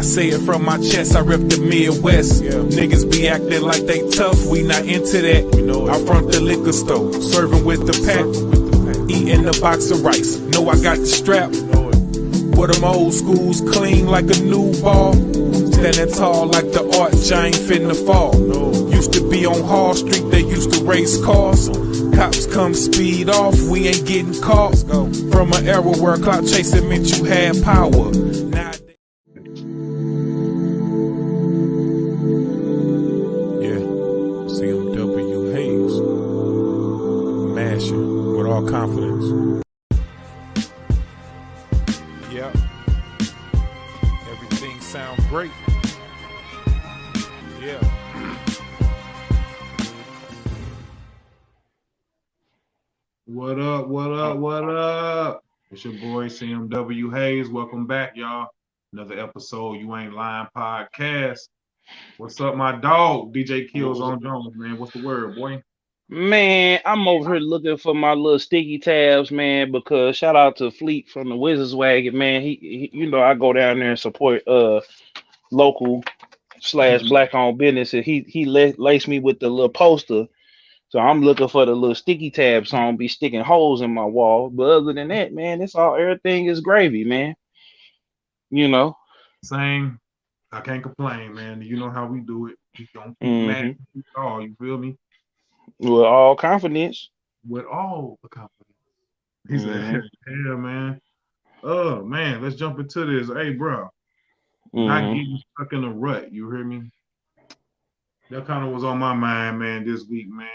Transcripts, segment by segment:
say it from my chest, I rep the Midwest. Niggas be acting like they tough, we not into that. I front the liquor store, serving with the pack, eating a box of rice. Know I got the strap. But them old schools clean like a new ball. Standing tall like the arch, I ain't finna fall. Used to be on Hall Street, they used to race cars. Cops come speed off, we ain't getting caught. From an era where clout chasing meant you had power. CMW Hayes, mashing with all confidence. Yep, everything sounds great. Yeah. What up? What up? What up? It's your boy CMW Hayes. Welcome back, y'all. Another episode, You Ain't Lying podcast. What's up, my dog? DJ Kills on Jones, man. What's the word, boy? Man, I'm over here looking for my little sticky tabs, man, because shout out to Fleet from the Wizards Wagon, man. He you know, I go down there and support local / black owned business, and he laced me with the little poster. So I'm looking for the little sticky tabs so I don't be sticking holes in my wall. But other than that, man, it's all everything is gravy, man. You know. Same. I can't complain, man. You know how we do it. We don't keep mad at all, you feel me? With all confidence. With all the confidence. He said, yeah, man. Oh, man, let's jump into this. Hey, bro. Not getting stuck in a rut, you hear me? That kind of was on my mind, man, this week, man.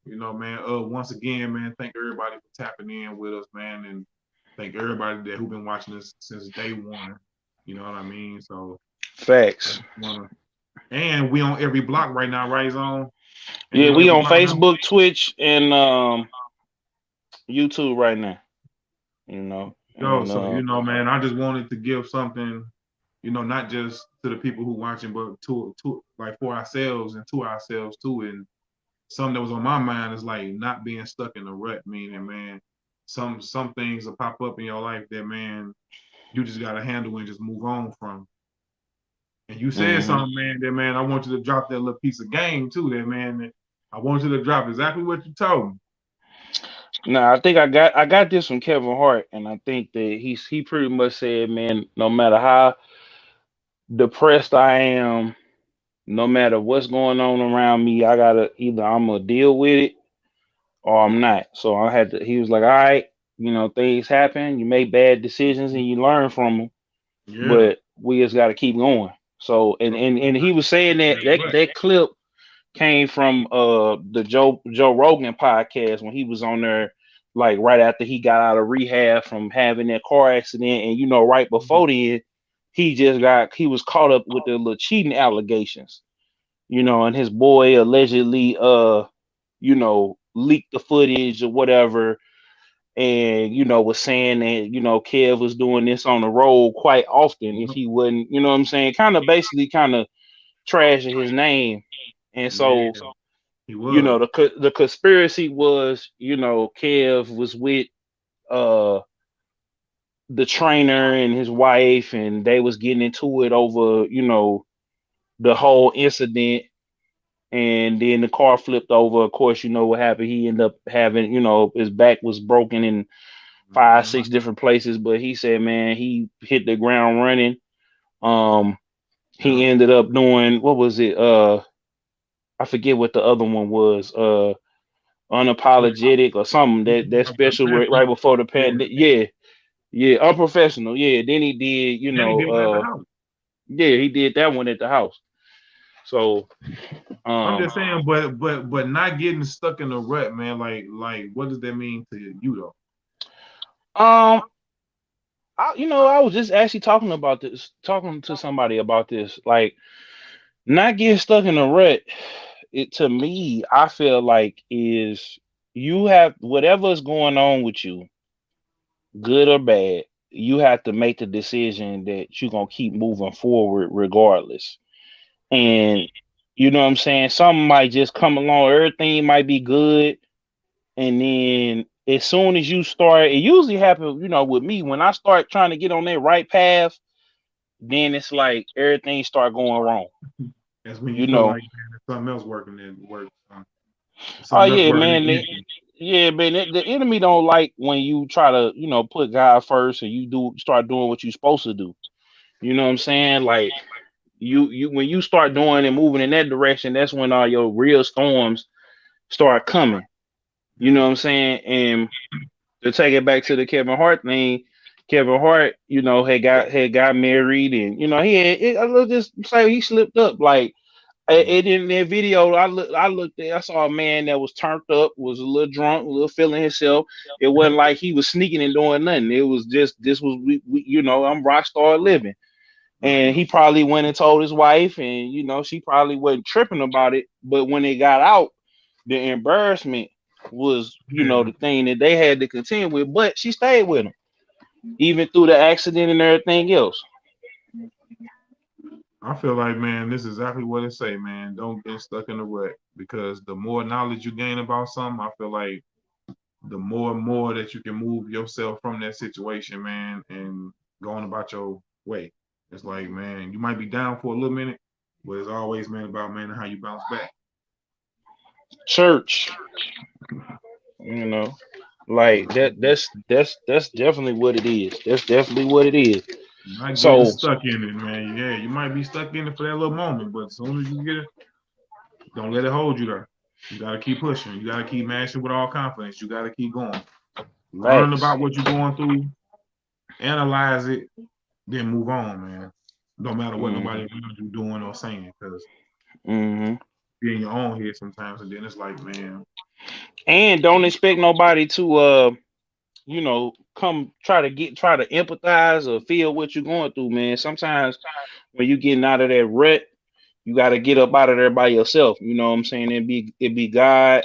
You know, man, once again, man, thank everybody for tapping in with us, man, and thank everybody who's been watching us since day one. You know what I mean? So facts. And we on every block right now, right, Zone? Yeah, we on Facebook, Twitch, and YouTube right now. You know. So you know, man, I just wanted to give something, you know, not just to the people who watching, but to like for ourselves and to ourselves too. And something that was on my mind is like not being stuck in a rut, meaning, man, some things will pop up in your life that, man, you just gotta handle and just move on from. And you said something, man, that, man, I want you to drop that little piece of game too, that, man, that I want you to drop exactly what you told me. Nah, I think I got this from Kevin Hart, and I think that he pretty much said, man, no matter how depressed I am, no matter what's going on around me, I gotta I'm gonna deal with it or I'm not. So he was like, all right, you know, things happen, you make bad decisions and you learn from them, but we just gotta keep going. So and he was saying that clip came from the Joe Rogan podcast when he was on there, like right after he got out of rehab from having that car accident, and you know, right before then, he was caught up with the little cheating allegations, you know, and his boy allegedly you know, leaked the footage or whatever, and you know, was saying that, you know, Kev was doing this on the road quite often if he wouldn't, you know what I'm saying, basically trashing his name. And so you know, the conspiracy was, you know, Kev was with the trainer and his wife, and they was getting into it over, you know, the whole incident. And then the car flipped over. Of course, you know what happened. He ended up having, you know, his back was broken in 5-6 different places. But he said, man, he hit the ground running. He ended up doing, what was it? I forget what the other one was. Unapologetic or something. That special right before the pandemic. Yeah, unprofessional. Yeah. Then he did, you know, he did that one at the house. So I'm just saying, but not getting stuck in a rut, man. Like what does that mean to you though? I was just actually talking to somebody about this. Like, not getting stuck in a rut, it, to me, I feel like, is you have whatever's going on with you, good or bad, you have to make the decision that you're gonna keep moving forward regardless. And you know what I'm saying? Something might just come along, everything might be good, and then as soon as you start, it usually happens, you know, with me, when I start trying to get on that right path, then it's like everything start going wrong. That's when you You feel know. like, man, there's something else working that works. Oh Something else yeah, working man. against you. Yeah, man. The enemy don't like when you try to, put God first and you start doing what you're supposed to do. You know what I'm saying? Like you when you start doing and moving in that direction, that's when all your real storms start coming. You know Yeah. what I'm saying? And to take it back to the Kevin Hart thing, Kevin Hart, had got married, and he had let's just say he slipped up. Like Mhm. it in that video, I looked there, I saw a man that was turned up, was a little drunk, a little feeling himself. It wasn't like he was sneaking and doing nothing. It was just this was I'm rock star living. Right. And he probably went and told his wife, and she probably wasn't tripping about it. But when it got out, the embarrassment was, Yeah. the thing that they had to contend with. But she stayed with him, even through the accident and everything else. I feel like, man, this is exactly what it say, man. Don't get stuck in the rut because the more knowledge you gain about something, I feel like the more and more that you can move yourself from that situation, man, and going about your way. It's like, man, you might be down for a little minute, but it's always, man, about, man, how you bounce back. Church, you know, like that's definitely what it is. That's definitely what it is. You might get So stuck in it, man. Yeah, you might be stuck in it for that little moment, but as soon as you get it, don't let it hold you there. You gotta keep pushing. You gotta keep mashing with all confidence. You gotta keep going. Learn facts. about what you're going through, analyze it, then move on, man. No matter what nobody hmm around you doing or saying, because hmm be in your own head sometimes, and then it's like, man, And don't expect nobody to come try to empathize or feel what you're going through, man. Sometimes when you getting out of that rut, you got to get up out of there by yourself. You know what I'm saying? It be God,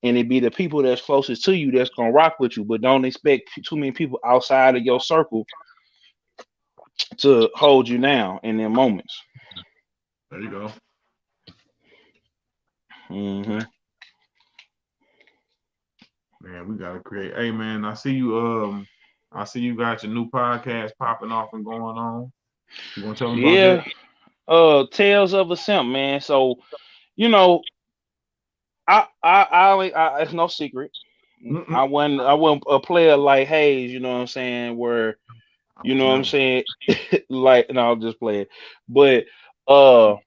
and it be the people that's closest to you that's gonna rock with you. But don't expect too many people outside of your circle to hold you down in their moments. there you go, hmm man. We gotta create. Hey, man, I see you got your new podcast popping off and going on. You want to tell them about that? Yeah. Tales of a Simp, man. So you know, it's no secret. Mm-mm. I wasn't a player like Hayes. You know what I'm saying? Where I you would know what I'm never. saying? Like, no, I'll just play it. But uh,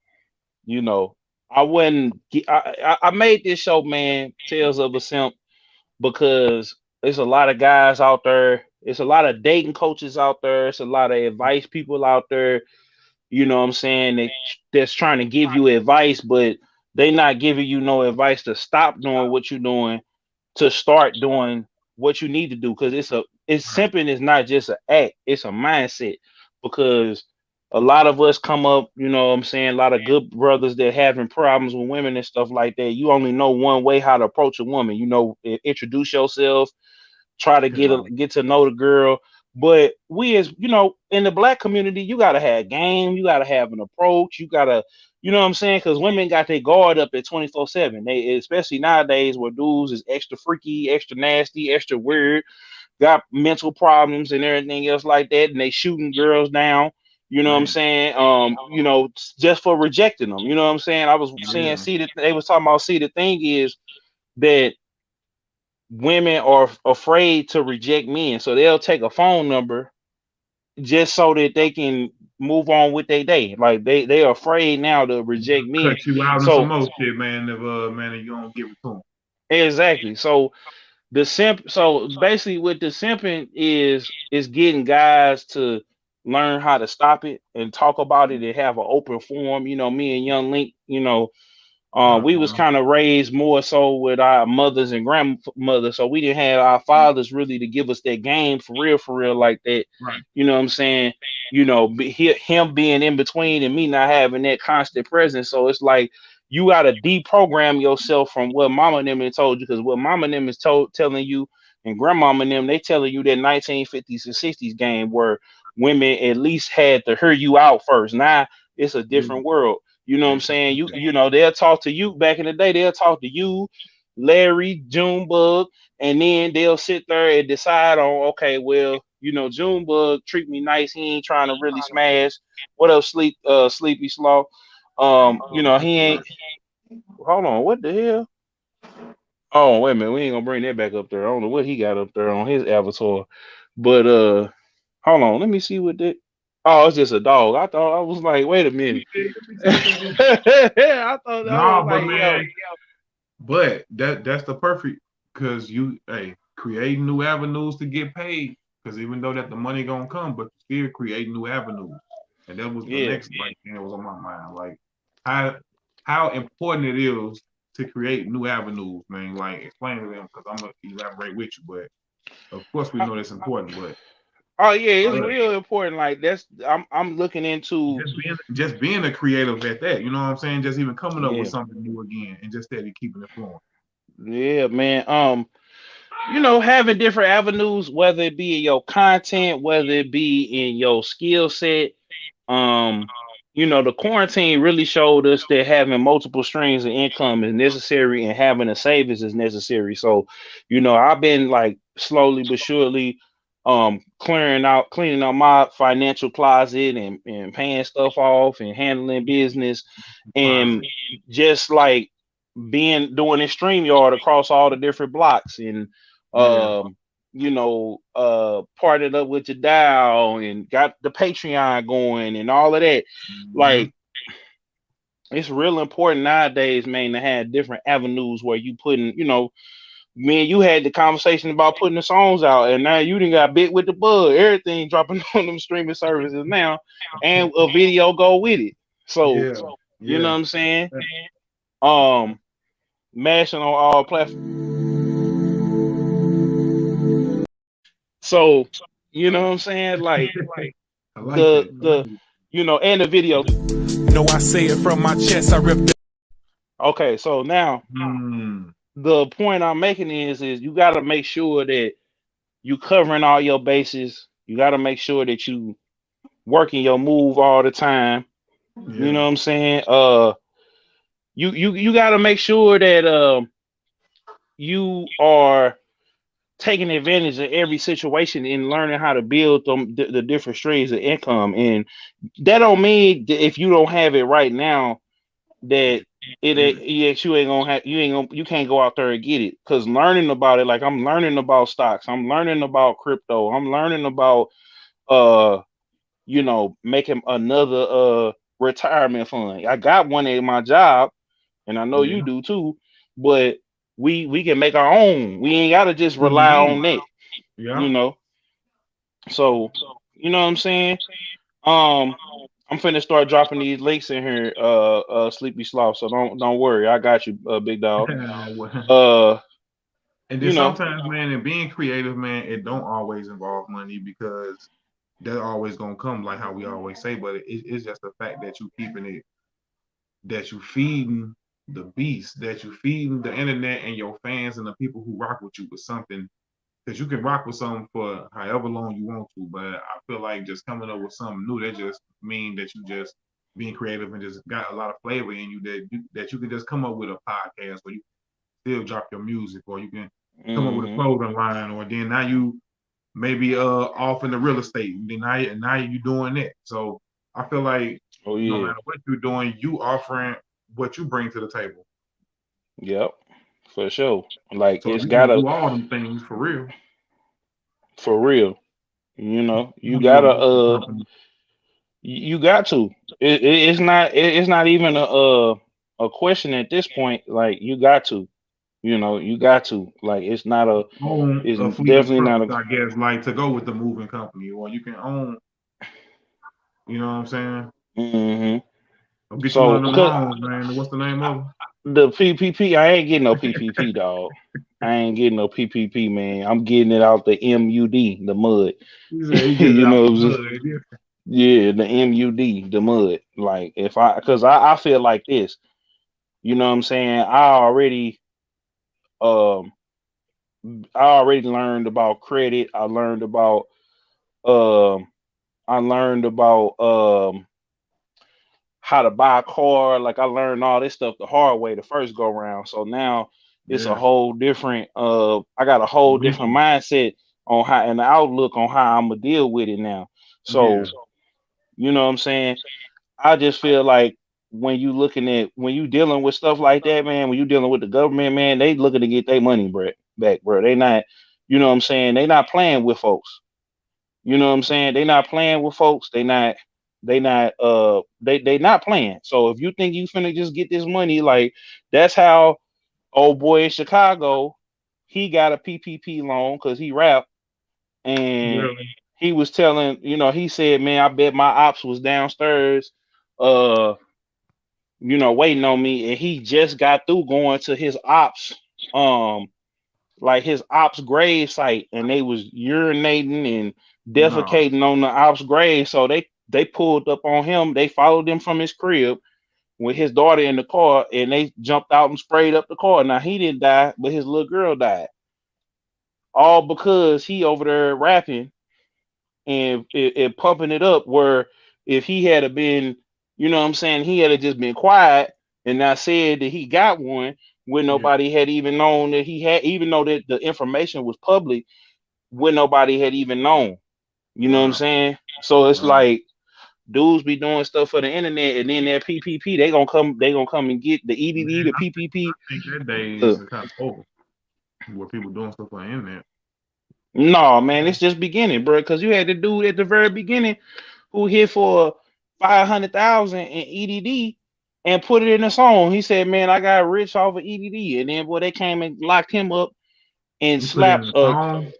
you know, I wasn't. I made this show, man, Tales of a Simp, because there's a lot of guys out there. It's a lot of dating coaches out there. It's a lot of advice people out there. You know what I'm saying? That's trying to give you advice, but they not giving you no advice to stop doing what you're doing, to start doing what you need to do. Because it's Right. simping is not just an act, it's a mindset. Because a lot of us come up, you know what I'm saying, a lot of good brothers that having problems with women and stuff like that. You only know one way how to approach a woman. Introduce yourself, try to Yeah. get to know the girl. But we, as in the black community, you gotta have game, you gotta have an approach, you gotta, you know what I'm saying? Because women got their guard up at 24/7. They, especially nowadays, where dudes is extra freaky, extra nasty, extra weird, got mental problems and everything else like that, and they shooting girls down. You know what I'm Man. saying? Just for rejecting them. You know what I'm saying? I was saying, Yeah. see that they was talking about. See, the thing is that women are afraid to reject men, so they'll take a phone number just so that they can move on with their day. Like they are afraid now to reject men. Cut you out in some So more shit, man. If man, if you don't give it to them. exactly. So the simp. So basically, what the simping is getting guys to learn how to stop it and talk about it and have an open forum. Me and Young Link. Nah, We for was real. kind of raised more so with our mothers and grandmothers, so we didn't have our fathers really to give us that game for real like that. Right. You know what I'm saying? Him being in between and me not having that constant presence. So it's like you got to deprogram yourself from what mama and them had told you, because what mama and them is telling you, and grandmama and them, they telling you that 1950s and 60s game where women at least had to hear you out first. Now it's a Yeah. different world. You know what I'm Yeah. saying? They'll talk to you back in the day. They'll talk to you, Larry, Junebug, and then they'll sit there and decide on, okay, well, Junebug treat me nice. He ain't trying to really smash. What else, Sleepy Slaw? He ain't. Hold on, what the hell? Oh, wait a minute, we ain't gonna bring that back up there. I don't know what he got up there on his avatar, but hold on, let me see what that. Oh, it's just a dog. I thought I was like, wait a minute. I thought I was Nah, but like, yo, man, but that's the perfect because you creating new avenues to get paid. Because even though that the money gonna come, but you still create new avenues. And that was the yeah. next thing that was on my mind. Like how how important it is to create new avenues, man. Like explain to them because I'm gonna elaborate with you, but of course we know that's important, but Oh yeah, it's but real important. Like I'm looking into. just being a creative at that, you know what I'm saying? Just even coming up with Yeah, something new again and just steady keeping it flowing. yeah, man. Having different avenues, whether it be in your content, whether it be in your skill set. Um, the quarantine really showed us that having multiple streams of income is necessary and having a savings is necessary. So, I've been like slowly but surely cleaning out my financial closet and paying stuff off and handling business Fine. and just like doing this stream yard across all the different blocks and Yeah. partnered up with your dial and got the Patreon going and all of that. Mm-hmm. Like it's real important nowadays, man, to have different avenues where you putting, me and you had the conversation about putting the songs out, and now you done got bit with the bug. Everything dropping on them streaming services now, and a video go with it. So, Yeah. you know Yeah. what I'm saying? Um, Mashing on all platforms. So, you know what I'm saying? Like I like the that. the and the video. No, I say it from my chest. I rip the Okay, so now Mm. the point I'm making is you got to make sure that you covering all your bases. You got to make sure that you working your move all the time. You know Yeah. what I'm saying? You got to make sure that you are taking advantage of every situation and learning how to build the different streams of income. And that don't mean that if you don't have it right now that it Get ain't, it. yes, you ain't gonna have you can't go out there and get it. Because learning about it, like I'm learning about stocks, I'm learning about crypto, I'm learning about uh making another retirement fund. I got one at my job, and I know you Yeah. do too. But we can make our own. We ain't gotta just rely Mhm. on that, you Yeah. know. So you know what I'm saying. Um, I'm finna start dropping these links in here, Sleepy Sloth. So don't worry, I got you, big dog. Well, Uh, and then you know, sometimes, man, and being creative, man, it don't always involve money because that's always gonna come, like how we always say. But it's just the fact that you keeping it, that you feeding the beast, that you feeding the internet and your fans and the people who rock with you with something. Because you can rock with something for however long you want to, but I feel like just coming up with something new, that just mean that you just being creative and just got a lot of flavor in you that you can just come up with a podcast where you still drop your music, or you can come up with a hmm clothing line, or then now you maybe off in the real estate, and then now you doing it. So I feel like oh no yeah, matter what you're doing, you offering what you bring to the table. yep, for sure. Like So it's you can gotta do all them things for real. for real. You You gotta moving company. you got to. It's not even a question at this point. Like you got to. You got to. Like it's not a. Own It's a fleet of definitely trucks, not a. I guess, like to go with the moving company, or you can own, you know what I'm saying? hmm I'll get you one So of them because loans, man. What's the name of them? the PPP, I ain't getting no PPP, dog. I ain't getting no PPP, man. I'm getting it out the MUD, the mud. He said he get it you out know, the what I'm saying? mud. Yeah, the MUD, the mud. Like if cause I feel like this. You know what I'm saying? Um, I already learned about credit. Um, I learned about how to buy a car. Like I learned all this stuff the hard way the first go round. So now it's a Yeah, whole different. I got a whole different wisdom. mindset on how and the outlook on how I'm gonna deal with it now. Yeah. So you know what I'm saying? I just feel like when you dealing with stuff like that, man, when you dealing with the government, man, they looking to get their money back, bro. They not, you know what I'm saying? They not playing with folks. You know what I'm saying? They not playing with folks. They not playing. So if you think you finna just get this money, like that's how old boy in Chicago, he got a PPP loan because he rap and Really? he was telling, he said, man, I bet my ops was downstairs, uh, waiting on me, and he just got through going to his ops, um, like his ops grave site, and they was urinating and No. defecating on the ops grave. So they pulled up on him. They followed him from his crib with his daughter in the car, and they jumped out and sprayed up the car. Now he didn't die, but his little girl died, all because he over there rapping and pumping it up. Where if he had a been, what I'm saying, he had a just been quiet and not said that he got one when Yeah. nobody had even known that he had, even though that the information was public, when nobody had even known. You know what I'm Wow. saying? So it's Wow. like dudes be doing stuff for the internet, and then that PPP, they gonna come and get the EDD, Man, the I PPP. think that days The are kind of over where people doing stuff on the internet. No, man, it's just beginning, bro. Because you had the dude at the very beginning who hit for 500,000 in EDD and put it in a song. He said, "Man, I got rich off of EDD," and then boy, they came and locked him up and He put it in slapped the song,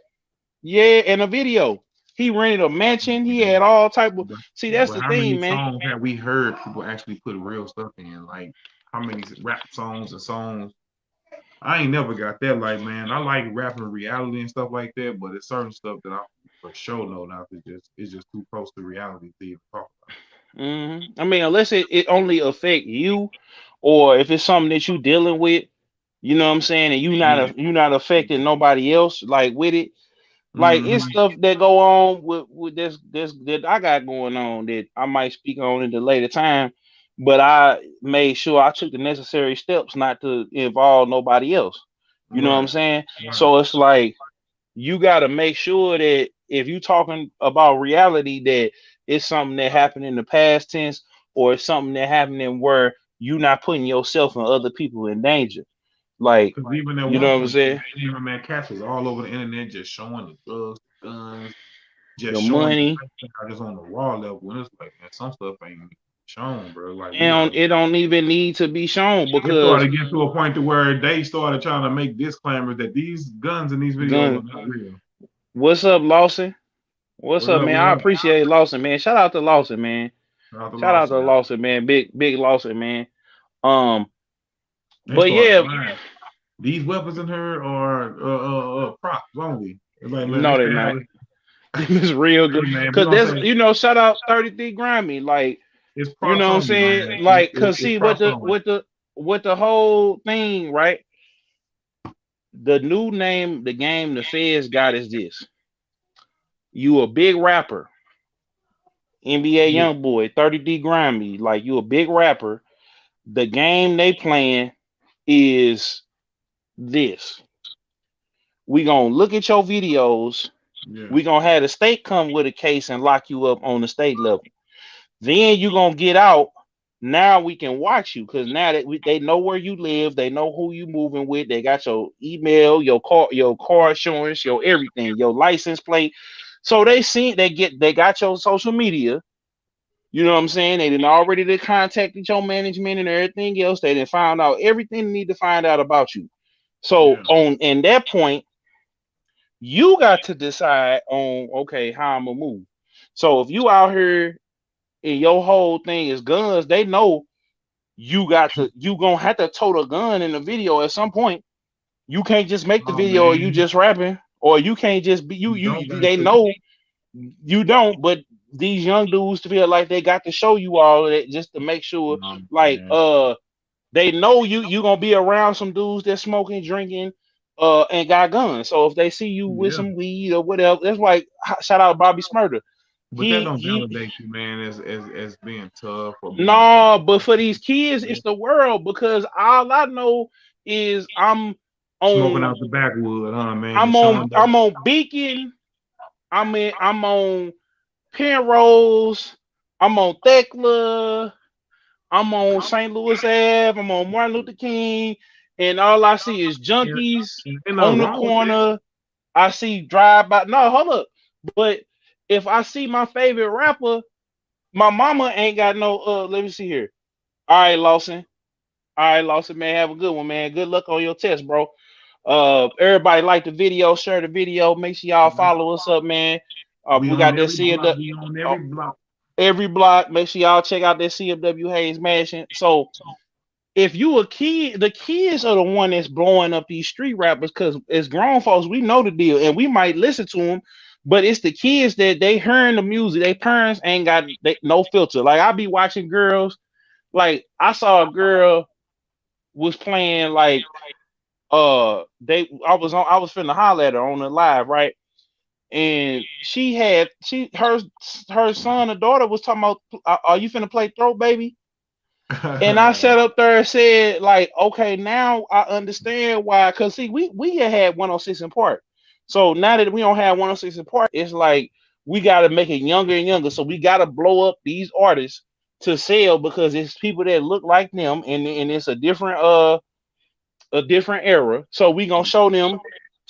yeah, in a video. He rented a mansion. He had all type of. but, See, that's but the how many thing, man. songs have we heard people actually put real stuff in? Like how many rap songs and songs? I ain't never got that. Like, man, I like rapping reality and stuff like that, but it's certain stuff that I for sure know now is just too close to reality to even talk I mean, unless it only affect you, or if it's something that you dealing with, you know what I'm saying, and about. you not affecting nobody else like with it. Like it's Mm-hmm. stuff that go on with this that I got going on that I might speak on at a later time, but I made sure I took the necessary steps not to involve nobody else. You know what I'm Right. saying? Right. So it's like you got to make sure that if you talking about reality, that it's something that happened in the past tense, or it's something that happening where you not putting yourself and other people in danger. Like, Because even at you one know what I'm point, saying? man, cats was all over the internet just showing the drugs, the guns, just The showing the money. lifestyle just on the raw level. And it's like, man, some stuff ain't shown, bro. Like we And gotta. it don't even need to be shown It because started getting to a point to where they started trying to make disclaimers that these guns in these videos gun. are not real. What's up, Lawson? What's What up, up? man? What I up? appreciate Lawson, man. Shout out to Lawson, man. Shout out to Shout out to Lawson. Lawson, man. Big Lawson, man. Um, They but started yeah, lying. These weapons in here are props only. It's like, man, they no, they can have not. it. Them is real good. Hey, man, we're Cause gonna there's, say shout out 33 Grammy. Like, it's you props know what I'm only, saying? man. Like, cause It's see props only. with the whole thing, right? The new name the game the feds got is this. You a big rapper, NBA Yeah, young boy, 30D Grammy, like you a big rapper. The game they playing is this. We gonna look at your videos. yeah. We gonna have the state come with a case and lock you up on the state level. Then you gonna get out. Now we can watch you because now that they know where you live, they know who you moving with. They got your email, your car insurance, your everything, your license plate. So they got your social media. You know what I'm saying? They didn't already they contacted your management and everything else. They didn't find out everything they need to find out about you. So Yeah. on in that point, you got to decide on okay how I'm gonna move. So if you out here and your whole thing is guns, they know you gonna have to tote a gun in the video at some point. You can't just make the Oh video or you man, just rapping, or you can't just be you don't got they to. know you don't, but these young dudes feel like they got to show you all of that just to make sure Oh like man. they know you gonna be around some dudes that smoking, drinking, and got guns. So if they see you with Yeah. some weed or whatever, that's like shout out Bobby Smurder. But that don't He validate you, man, as being tough or being No, but for these kids, it's the world because all I know is smoking on out the backwood, huh, man? Just showing that. I'm on Beacon I'm on Penrose, I'm on Thekla, I'm on St. Louis Ave, I'm on Martin Luther King, and all I see is Yeah, junkies ain't on nothing the wrong with that. corner. I see drive by. No, hold up. But if I see my favorite rapper, my mama ain't got no. Let me see here. All right, Lawson. All right, Lawson, man, have a good one, man. Good luck on your test, bro. Everybody like the video, share the video. Make sure y'all follow us up, man. We We on got that every block. CMW We on every block. every block. Make sure y'all check out that CMW Hayes Mansion. So if you a kid, the kids are the one that's blowing up these street rappers because as grown folks, we know the deal and we might listen to them, but it's the kids that they hearing the music. Their parents ain't got no filter. Like I be watching girls. Like I saw a girl was playing like I was finna holler at her on the live, right? And her son or daughter was talking about, are you finna play throw baby? And I sat up there and said, like, okay, now I understand why. Cause see, we had 106 in Park. So now that we don't have 106 in Park, it's like we gotta make it younger and younger. So we gotta blow up these artists to sell because it's people that look like them and it's a different era. So we gonna show them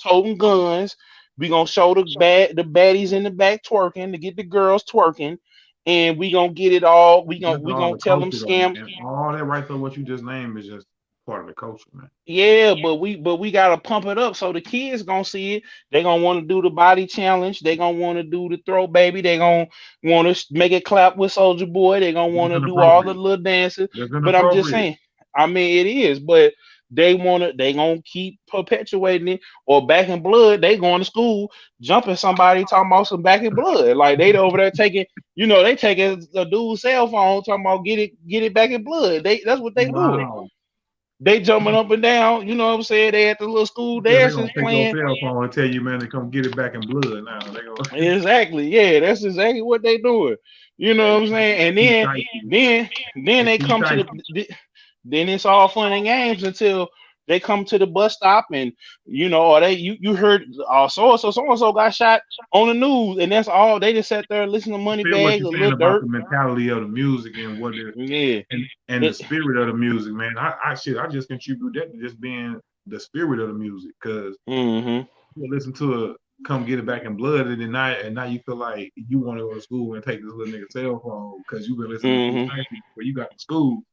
toting guns. We gonna show the baddies in the back twerking to get the girls twerking, and we gonna get it all. That's We all gonna the tell them culture though, scam. man. All that right there, what you just named is just part of the culture, man. Yeah, but we gotta pump it up so the kids gonna see it. They gonna want to do the body challenge. They gonna want to do the throw baby. They gonna want to make it clap with Soldier Boy. They gonna want That's to do all the inappropriate. little dances. That's But I'm just inappropriate. saying. I mean, it is. But they gonna keep perpetuating it. Or back in blood, they going to school jumping somebody talking about some back in blood. Like they over there taking. They taking a dude's cell phone talking about get it back in blood. That's what they doing. Wow. They jumping up and down, you know what I'm saying? They at the little school Because they're gonna dances take your playing. cell phone and tell you, man, to come get it back in blood now. They gonna Exactly. Yeah, that's exactly what they doing. You know what I'm saying? And keep then typing. then They they keep come to typing. then it's all fun and games until they come to the bus stop and or you heard so and so got shot on the news and that's all they just sat there and listen to I money feel what bags, you're a saying little about dirt. the mentality of the music and what it Yeah. and the It, spirit of the music, man. I just contribute that to just being the spirit of the music because mm-hmm. you listen to a come get it back in blood and now you feel like you want to go to school and take this little nigga cell phone because you've been listening to Keith Mm-hmm. Tyson before you got to school.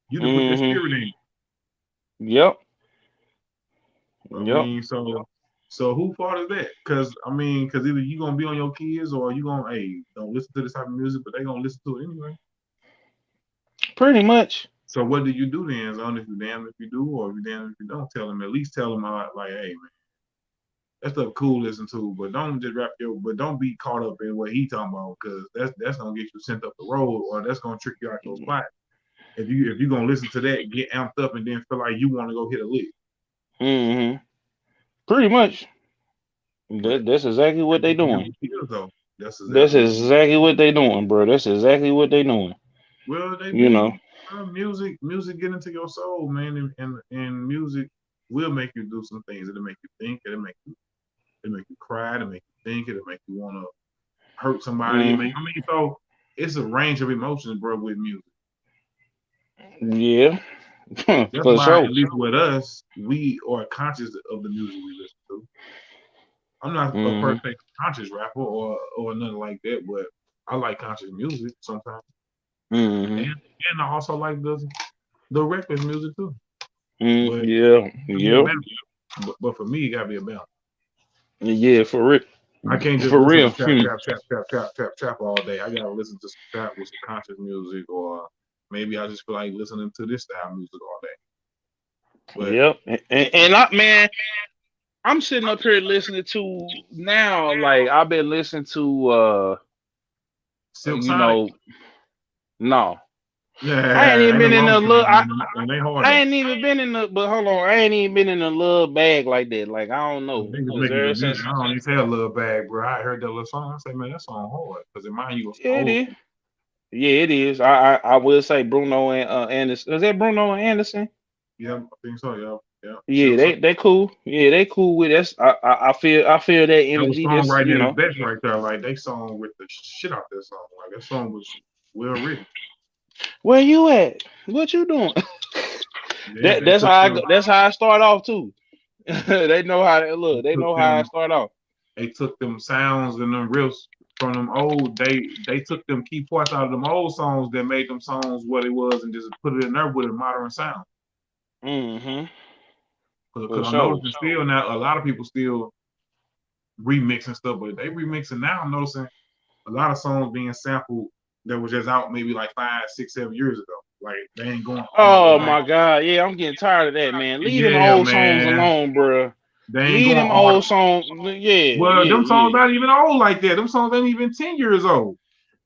You can put that Mm-hmm. spirit in. Yep. I Yep. mean, so who fault is that? Because I mean, because either you gonna be on your kids or you gonna don't listen to this type of music, but they gonna listen to it anyway. Pretty much. So what do you do then? As long as you damn if you do or if you damn if you don't, tell them at least tell them like, hey man, that stuff cool to listen to, but don't just but don't be caught up in what he talking about because that's gonna get you sent up the road or that's gonna trick you out your spot. If you gonna listen to that, get amped up and then feel like you want to go hit a lick. Mm-hmm. Pretty much. But That's exactly what they that's doing. what it is though. That's That's exactly what it is. exactly what they doing, bro. That's exactly what they doing. Well, they You do. know. Music get into your soul, man, and music will make you do some things. It'll make you think. It'll make you cry. It'll make you think. It'll make you want to hurt somebody. Mm, So it's a range of emotions, bro, with music. yeah, That's for why, sure. at least with us, we are conscious of the music we listen to. I'm not a Mm-hmm. perfect conscious rapper or nothing like that, but I like conscious music sometimes, Mm-hmm. and I also like the reckless music too. Mm, But yeah. it gotta be a Yep. balance. But for me, it gotta be a balance. Yeah. For real. I can't just For listen to real. trap, trap, trap, trap, trap, trap, trap all day. I gotta listen to some trap with some conscious music, or maybe I just feel like listening to this style of music all day. But Yep. And I'm sitting up here listening to now. Like I've been listening to. Silk You Sonic, know. No. I ain't yeah, even ain't been nothing in wrong the with look. that, man. And they hard I though. ain't even been in the. But hold on. I ain't even been in the little bag like that. Like I don't know. They just Cause making ever good music. since. I don't even say a little bag, bro. I heard that little song. I say, man, that song hard. Cause it mind you of some Yeah, it old is. school. Yeah, it is. I will say Bruno and Anderson. Is that Bruno and Anderson? Yeah, I think so. Yeah. Yeah, Yeah, Silk they cool. Yeah, they cool with us. I feel that That was energy. That's songwriting at its best right there. Like they song with the shit out that song. Like that song was well written. where you at? What you doing? They that they that's took how them that's how I start off too. They know how to look. They took know how I them start off. they took them sounds and them riffs from them old. They took them key parts out of them old songs that made them songs what it was and just put it in there with a modern sound. Mm-hmm. For Because I'm sure. noticing still now a lot of people still remixing stuff, but they remixing now. I'm noticing a lot of songs being sampled that was just out maybe like 5, 6, 7 years ago. Like they ain't going, Oh like my God. Yeah, I'm getting tired of that, man. Leave them yeah, old songs man, alone, bruh. they ain't Leave going them all. old songs. Yeah, Well, yeah, them songs yeah. not even old like that. Them songs ain't even 10 years old.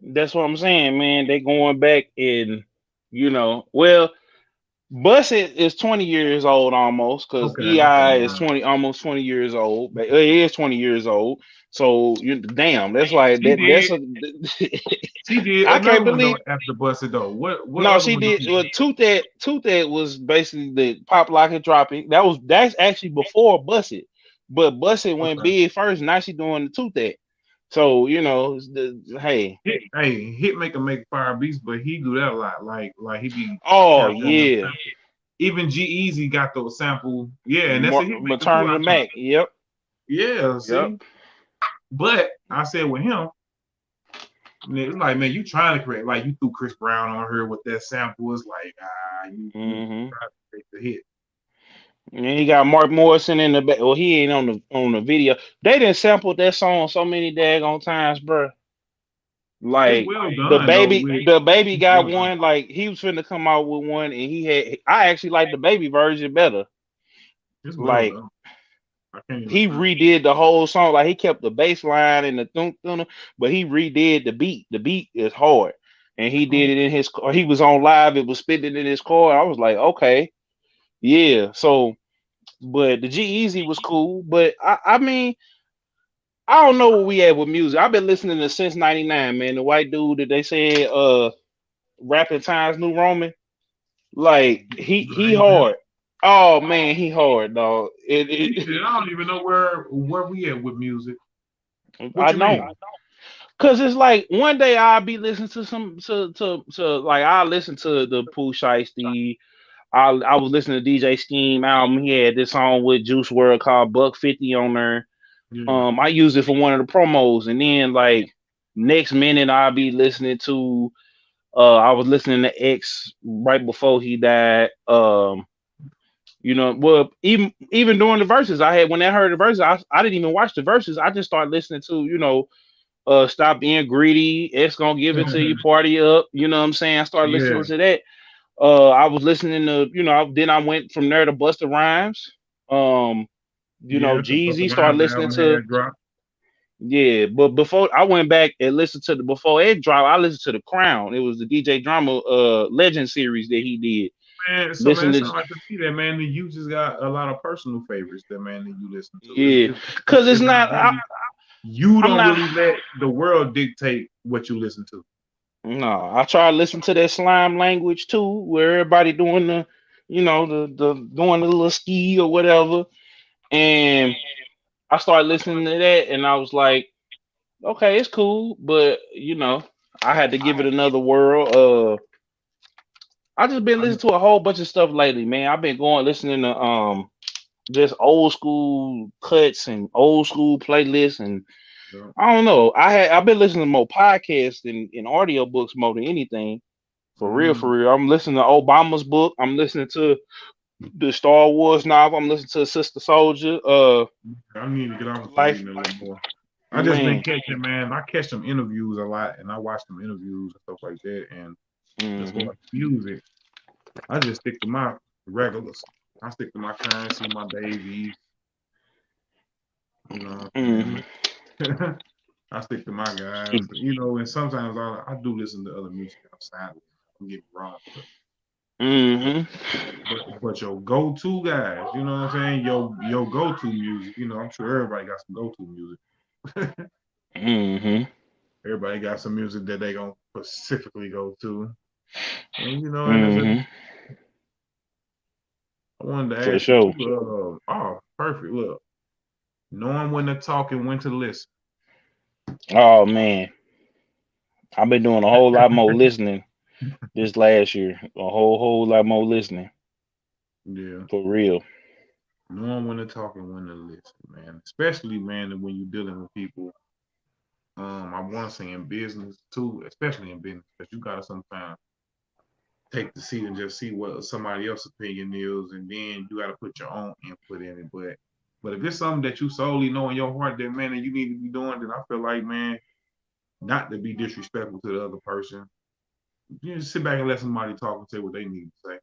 That's what I'm saying, man. They going back in, well, Bus is 20 years old almost because Okay, okay, EI is yeah. 20, almost 20 years old. But he is 20 years old. So damn, that's like She that. That's did. a. She did I another can't one though believe. after Busted though. What No, other she one did did. she Well, do? Tooth that was basically the pop lock and drop it. That's actually before Busted, but Busted went Okay. big first. Now she doing the Tooth that. So hey. Hit make fire beats, but he do that a lot. Like he be Oh capturing them yeah, samples. Even G Easy got those sample. Yeah, and that's a hit maker too. Return to I the think. Mac. Yep, Yeah, yep. see. But I said with him, it's like, man, you trying to create like you threw Chris Brown on her with that sample. It's like, you Hmm. try to create the hit. And he got Mark Morrison in the back. Well, he ain't on the video. They done sampled that song so many daggone times, bro. It's Like well the done though. baby, the baby It's got well done. one. Like he was finna come out with one, and I actually like the baby version better. It's well Like done. I can't even he front. redid the whole song. Like he kept the bass line and the thunk thunk, but he redid the beat. The beat is hard, and he did it in his car. He was on live. It was spitting in his car. I was like, okay, yeah. So, but the G Easy was cool. But I mean, I don't know where we at with music. I've been listening to since '99, man. The white dude that they said rapping Times New Roman. Like he Ain't that? hard. Oh man, he hard, dog. Shit, I don't even know where we at with music. What I you know. mean? Cause it's like one day I'll be listening to some to like I'll listen to the Pooh Shiesty. I was listening to DJ Scheme album. He had this song with Juice WRLD called Buck 50 on there. Yeah. I used it for one of the promos, and then like next minute I'll be listening to I was listening to X right before he died. Well, even during the verses, I had when I heard the verses, I didn't even watch the verses. I just started listening to, stop being greedy. It's gonna give it to you, party up. You know what I'm saying? I started Yeah. listening to that. I was listening to, then I went from there to Busta Rhymes. Um, Yeah. The Busta Jeezy, started Rhymes listening album to, had dropped. yeah, but before I went back and listened to before it dropped, I listened to the Crown. It was the DJ Drama Legend series that he did. Man, Listen it to, sound like to me that man that you just got a lot of personal favorites that man that you listen to. yeah, cause it's It's not not. really you I'm don't not. really let the world dictate what you listen to. No, I try to listen to that slime language too, where everybody doing the doing the little ski or whatever. And I started listening to that, and I was like, okay, it's cool, but I had to give it another whirl. I just been I listening to a whole bunch of stuff lately, man. I've been listening to just old school cuts and old school playlists, and know, I don't know. I've been listening to more podcasts and audio books more than anything. For real, mm, for real. I'm listening to Obama's book. I'm listening to the Star Wars novel. I'm listening to Sister Soldier. I need to get off to Life, reading a little more. I just been man. catching, man. I catch some interviews a lot, and I watch some interviews and stuff like that. And as far Hmm. as music, I just stick to my regulars. I stick to my currency, my Davies. You know what Hmm. I'm saying? I stick to my guys. And sometimes I do listen to other music outside. Don't get me wrong, Hmm. but your go-to guys, you know what I'm saying? Your go-to music. I'm sure everybody got some go-to music. Hmm. Everybody got some music that they gonna specifically go to, and and it's a Hmm. I wanted to For ask you sure. too. Oh, perfect. Look, knowing when to talk and when to listen. Oh man, I've been doing a whole lot more listening this last year. A whole lot more listening Yeah, for real. knowing when to talk and when to listen, man. Especially, man, when you're dealing with people. I want to say in business too, especially in business, because you gotta sometimes take the seat and just see what somebody else's opinion is, and then you gotta put your own input in it. But if it's something that you solely know in your heart that man that you need to be doing, then I feel like man, not to be disrespectful to the other person, you just sit back and let somebody talk and say what they need to say,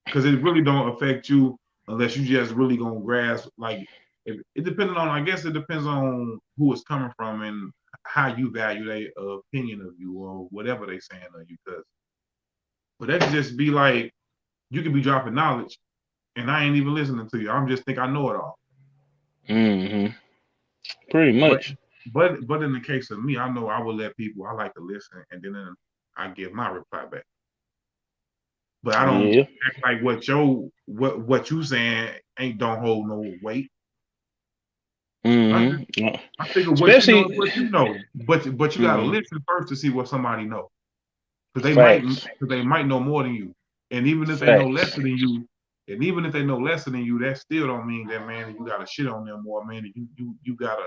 because it really don't affect you unless you just really gonna grasp like. If, it depends on, I guess it depends on who it's coming from and how you value their opinion of you or whatever they saying of you. Because, but that could just be like you could be dropping knowledge and I ain't even listening to you. I'm just think I know it all. Hmm. Pretty But much. but in the case of me, I know I will let people. I like to listen and then I give my reply back. But I don't Yeah. act like what you saying ain't don't hold no weight. I just Hmm. I figure what you know is Especially what you know. But you gotta hmm, listen first to see what somebody know. facts. Because they might know more than you. And even if they know lesser Facts. than you, and even if they know lesser than you, that still don't mean that man you gotta shit on them more, man. You gotta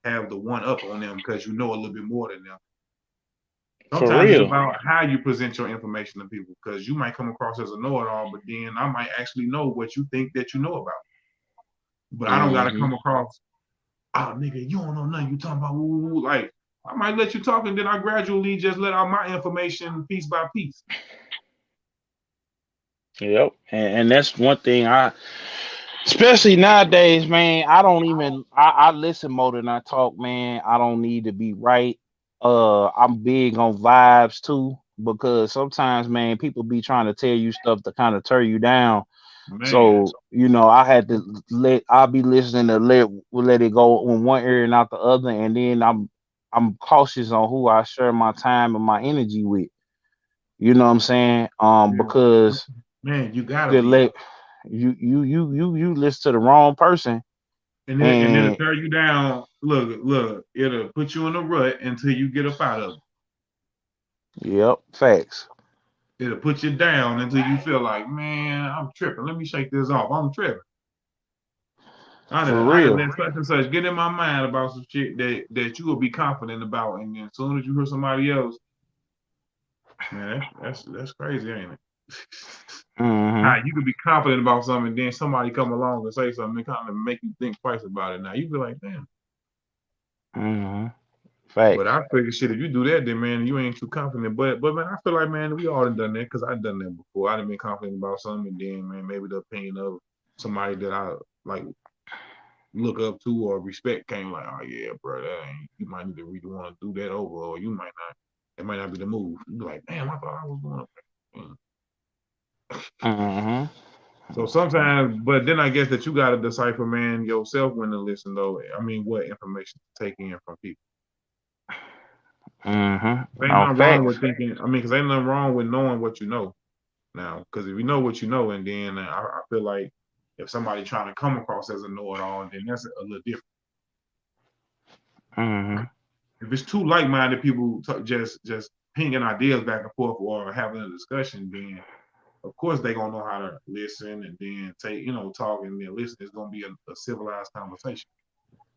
have the one up on them because you know a little bit more than them. For Sometimes it's real. about how you present your information to people because you might come across as a know-it-all, but then I might actually know what you think that you know about. But I don't gotta Hmm. come across, oh nigga, you don't know nothing. You talking about woo, woo, woo. Like I might let you talk and then I gradually just let out my information piece by piece. Yep. And that's one thing especially nowadays, man, I don't even I listen more than I talk, man. I don't need to be right. I'm big on vibes too, because sometimes, man, people be trying to tell you stuff to kind of tear you down. Man, So, I had to I'll be listening to let it go in one ear and out the other, and then I'm cautious on who I share my time and my energy with. You know what I'm saying? yeah. Because Man, you you gotta could be. let you listen to the wrong person. And it'll And tear you down. Look, it'll put you in a rut until you get up out of yep, facts. it. It'll put you down until you feel like, man, I'm tripping. Let me shake this off. I'm tripping. For I done real. let such and such get in my mind about some shit that you will be confident about, and then as soon as you hear somebody else, man, that's crazy, ain't it? How Hmm. you could be confident about something, and then somebody come along and say something and kind of make you think twice about it. Now you be like, damn. Hmm. But Facts. I figure shit, if you do that, then man, you ain't too confident. But man, I feel like man, we all done that because I've done that before. I done been confident about something, and then man, maybe the opinion of somebody that I like look up to or respect came like, oh yeah, bro, that ain't. You might need to really want to do that over, or you might not. It might not be the move. You be like, damn, I thought I was going up. Hmm. So sometimes, but then I guess that you got to decipher, man, yourself when to listen, though. I mean, what information to take in from people. Hmm. Ain't No nothing wrong facts. with thinking. I mean, because ain't nothing wrong with knowing what you know now. Because if you know what you know, and then I feel like if somebody trying to come across as a know-it-all, then that's a little different. Hmm. If it's two like-minded people just pinging ideas back and forth or having a discussion, then of course they gonna know how to listen and then take talk and then listen. It's gonna be a civilized conversation.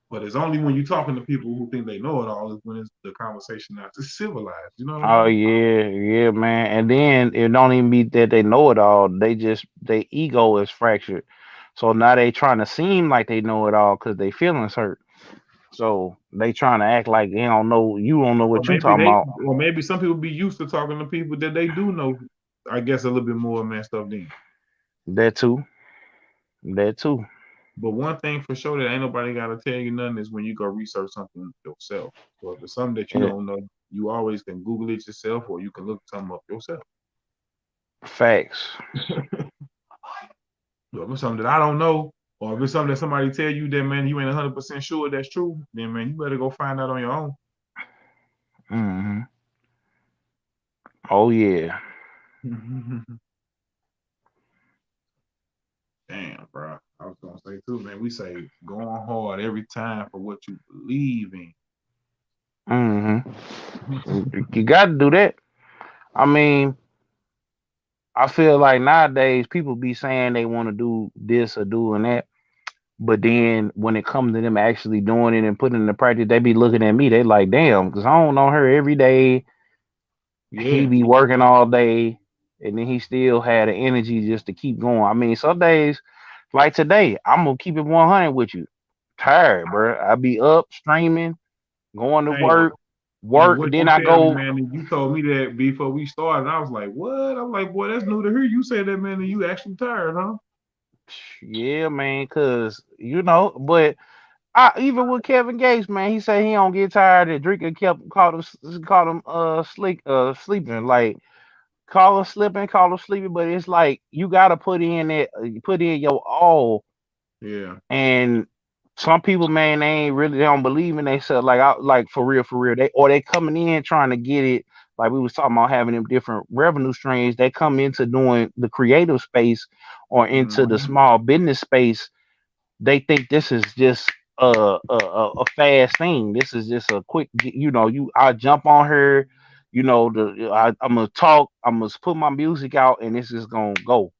But it's only when you're talking to people who think they know it all is when it's the conversation not civilized. You know what I Oh mean? yeah, yeah, man. And then it don't even be that they know it all. Their ego is fractured. So now they trying to seem like they know it all because they feelings hurt. So they trying to act like they don't know. You don't know Or what you maybe talking about. some people be used to talking to people that they do know. I guess a little bit more messed up then. That too. That too. But one thing for sure that ain't nobody got to tell you nothing is when you go research something yourself. So if it's something that you Yeah, don't know, you always can Google it yourself or you can look something up yourself. facts. So if it's something that I don't know, or if it's something that somebody tell you that man you ain't 100% sure that's true, then man you better go find out on your own. Hmm. Oh yeah. Damn, bro. I was gonna say too, man. We say going hard every time for what you believe in. Mm-hmm. You got to do that. I mean, I feel like nowadays people be saying they want to do this or doing that, but then when it comes to them actually doing it and putting it into practice, they be looking at me. They like, damn, because I don't know her every day. He Yeah, be working all day, and then he still had the energy just to keep going. I mean, some days, like today, I'm gonna keep it 100 with you. Tired, bro. I be up streaming, going to hey, and work, what then you I tell me, go. man, and you told me that before we started. I was like, what? I'm like, boy, that's new to hear you say that, man, and you actually tired, huh? Yeah, man, cause but even with Kevin Gates, man, he said he don't get tired of drinking. Called him sleeping. Like call him slipping, call him sleeping. But it's like you gotta put in your all. Yeah. And some people, man, they don't believe in themselves. Like for real. They coming in trying to get it. Like we was talking about having them different revenue streams. They come into doing the creative space or into the Mm-hmm. small business space. They think this is just a fast thing. This is just a quick, I jump on her, I'm gonna talk, I'm gonna put my music out, and this is gonna go.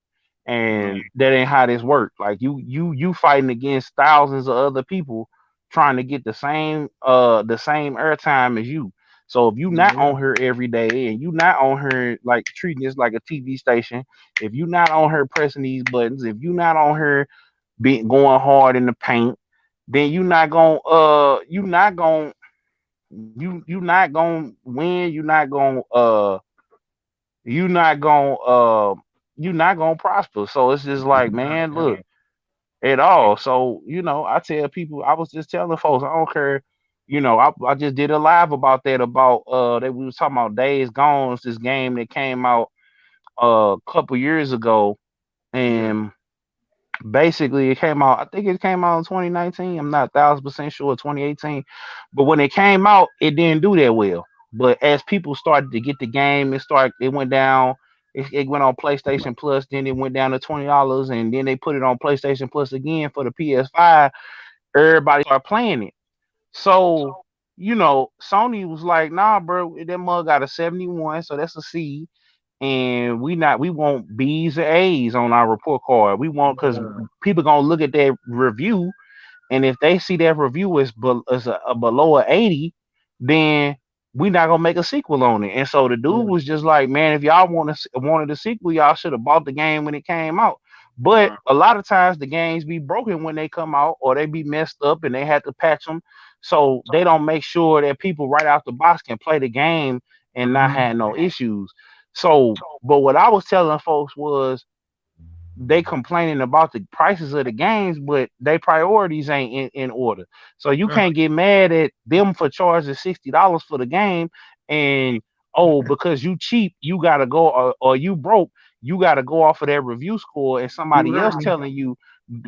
Man, And that ain't how this works. Like you fighting against thousands of other people trying to get the same airtime as you. So if you not yeah. on her every day and you not on her like treating this like a TV station, if you not on her pressing these buttons, if you not on her being going hard in the paint, then you not gonna win. You not gonna you not gonna prosper. So it's just like, Not man, at look at all. So I tell people, I was just telling folks, I don't care. I just did a live about that about that we was talking about Days Gone. It's this game that came out a couple years ago, Yeah. and basically it came out. I think it came out in 2019. I'm not 1,000% sure, 2018. But when it came out, it didn't do that well. But as people started to get the game, it went down. It went on PlayStation Plus, then it went down to $20, and then they put it on PlayStation Plus again for the PS5. Everybody started playing it. So Sony was like, "Nah, bro, that mug got a 71, so that's a C." And we want B's or A's on our report card. We want because Yeah. people gonna look at that review, and if they see that review is a below a 80, then we not gonna make a sequel on it. And so the dude Yeah. was just like, man, if y'all wanted a sequel, y'all should have bought the game when it came out. But Right. a lot of times the games be broken when they come out, or they be messed up, and they had to patch them. So they don't make sure that people right out the box can play the game and not Mm-hmm. have no issues. So, but what I was telling folks was they complaining about the prices of the games, but they priorities ain't in order. So you Right. can't get mad at them for charging $60 for the game, and because you cheap, you gotta go, or you broke, you gotta go off of that review score and You somebody heard else me. telling you,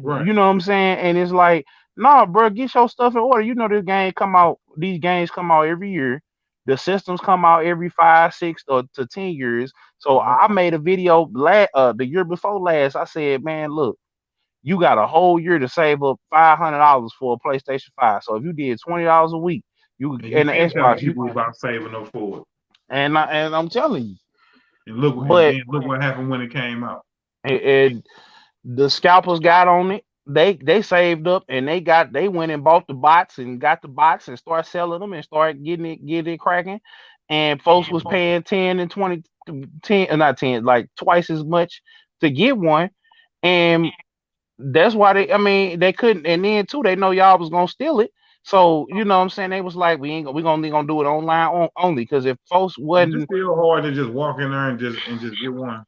Right. you know what I'm saying? And it's like, nah, bro, get your stuff in order. These games come out every year. The systems come out every 5, 6, or to 10 years. So Yep. I made a video the year before last. I said, man, look, you got a whole year to save up $500 for a PlayStation 5. So if you did $20 a week, you And you in the been telling Xbox, people about saving up for it. and I'm telling you, And but then look what happened when it came out. and the scalpers got on it. They saved up and they went and bought the bots and got the bots and started selling them and started getting it cracking. And folks was Mhm. paying 10 and 20, 10, not 10, like twice as much to get one. And that's why they couldn't. And then too, they know y'all was gonna steal it. So you know what I'm saying, they was like, we gonna do it online only, because if folks Is it wasn't. still hard to just walk in there and just get one?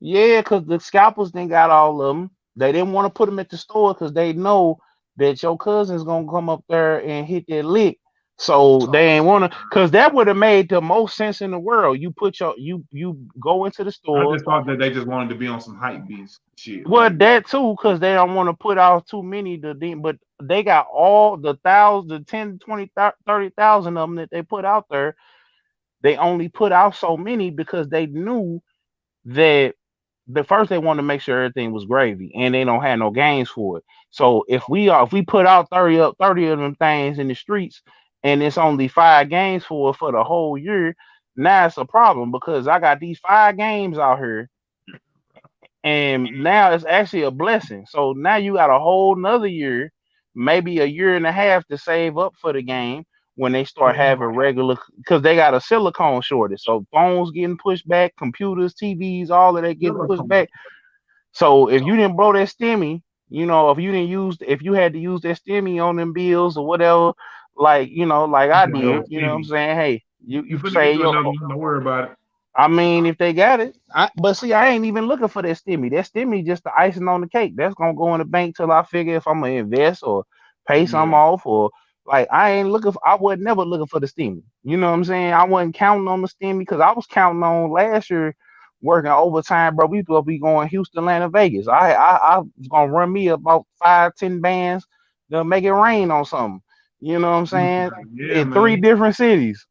Yeah, because the scalpers didn't got all of them. They didn't want to put them at the store because they know that your cousin's gonna come up there and hit that lick. So they ain't wanna, because that would have made the most sense in the world. You put you go into the I store. just thought that they just wanted to be on some hype beast shit. Well, Like, that too, because they don't want to put out too many but they got all the thousand, the 10, 20, 30,000 of them that they put out there. They only put out so many because they knew that the first they want to make sure everything was gravy, and they don't have no games for it. So if we put out 30 of them things in the streets, and it's only 5 games for the whole year, now it's a problem because I got these 5 games out here, and now it's actually a blessing. So now you got a whole nother year, maybe a year and a half to save up for the game when they start having regular, because they got a silicone shortage. So phones getting pushed back, computers, TVs, all of that getting pushed back. So if you didn't blow that stimmy, if you didn't use, if you had to use that stimmy on them bills or whatever, like like I did, you know what I'm saying? Hey, you You finna say get you yo, another one. Don't worry about it. I mean, if they got it, but see, I ain't even looking for that stimmy. That stimmy just the icing on the cake. That's gonna go in the bank till I figure if I'm gonna invest or pay some Yeah. off, or like I ain't looking. I was never looking for the stimmy. You know what I'm saying? I wasn't counting on the stimmy because I was counting on last year working overtime, bro. We supposed to be going Houston, Atlanta, Vegas. I was gonna run me about 5, 10 bands to make it rain on something. You know what I'm saying? Yeah, In 3 different cities.